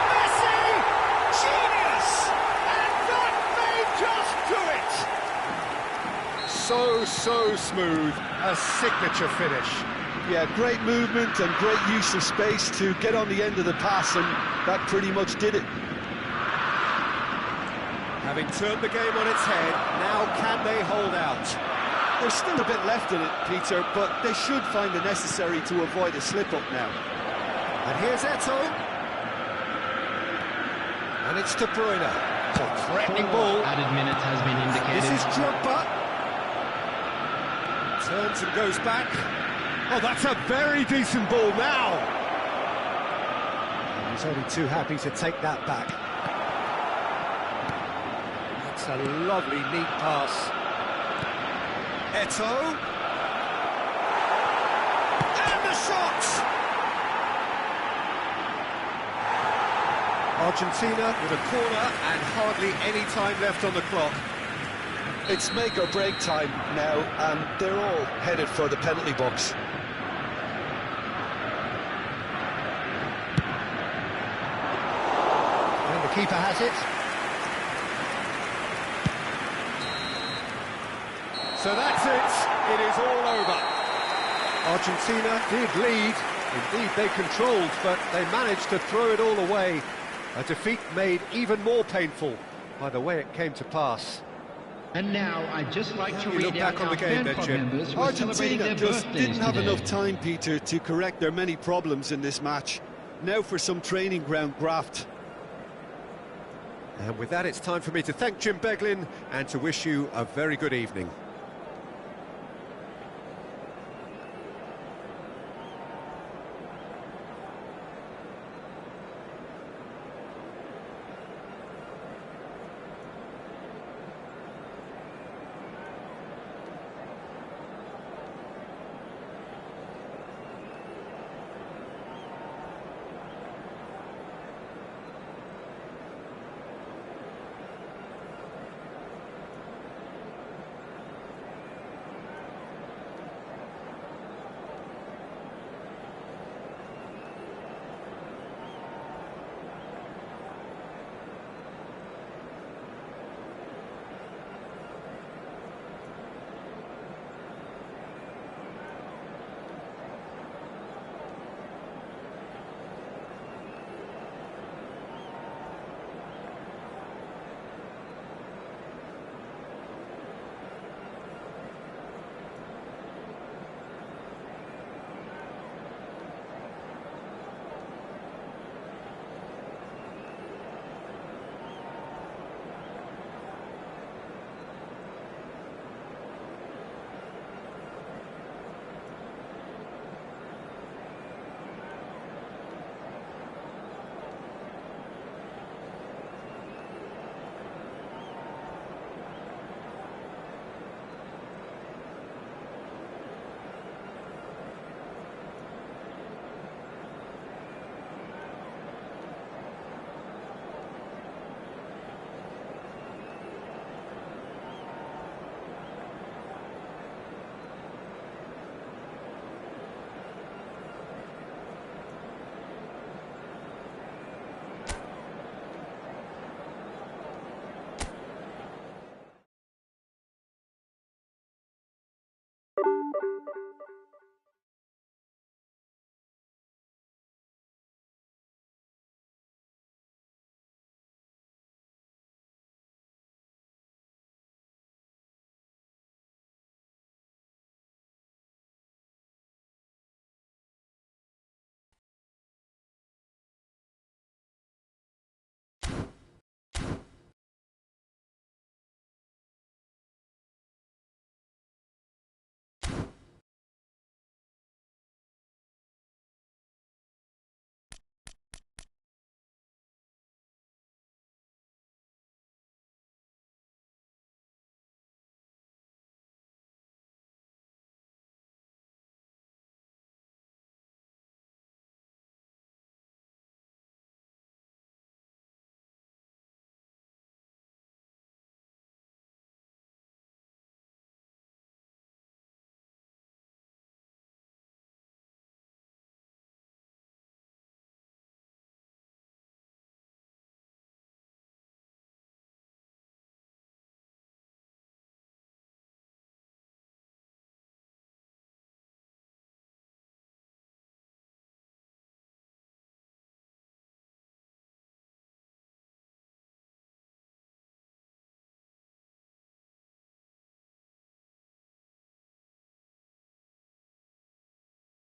Messi! Genius! And that may just do it! So smooth. A signature finish. Yeah, great movement and great use of space to get on the end of the pass, and that pretty much did it. Having turned the game on its head, now can they hold out? There's still a bit left in it, Peter, but they should find the necessary to avoid a slip-up now. And here's Eto'o. And it's De Bruyne. Oh, threatening ball. Added minutes has been indicated. This is Drogba. Turns and goes back. Oh, that's a very decent ball now. And he's only too happy to take that back. That's a lovely, neat pass. Eto'o. And the shot! Argentina with a corner and hardly any time left on the clock. It's make or break time now, and they're all headed for the penalty box. And the keeper has it. So that's it. It is all over. Argentina did lead. Indeed, they controlled, but they managed to throw it all away. A defeat made even more painful by the way it came to pass. And now I'd just like to You look read out back on our the game fan then, club Jim. members who are celebrating Argentina their just birthdays didn't have today. enough time, Peter, to correct their many problems in this match. Now for some training ground graft. And with that, it's time for me to thank Jim Beglin and to wish you a very good evening.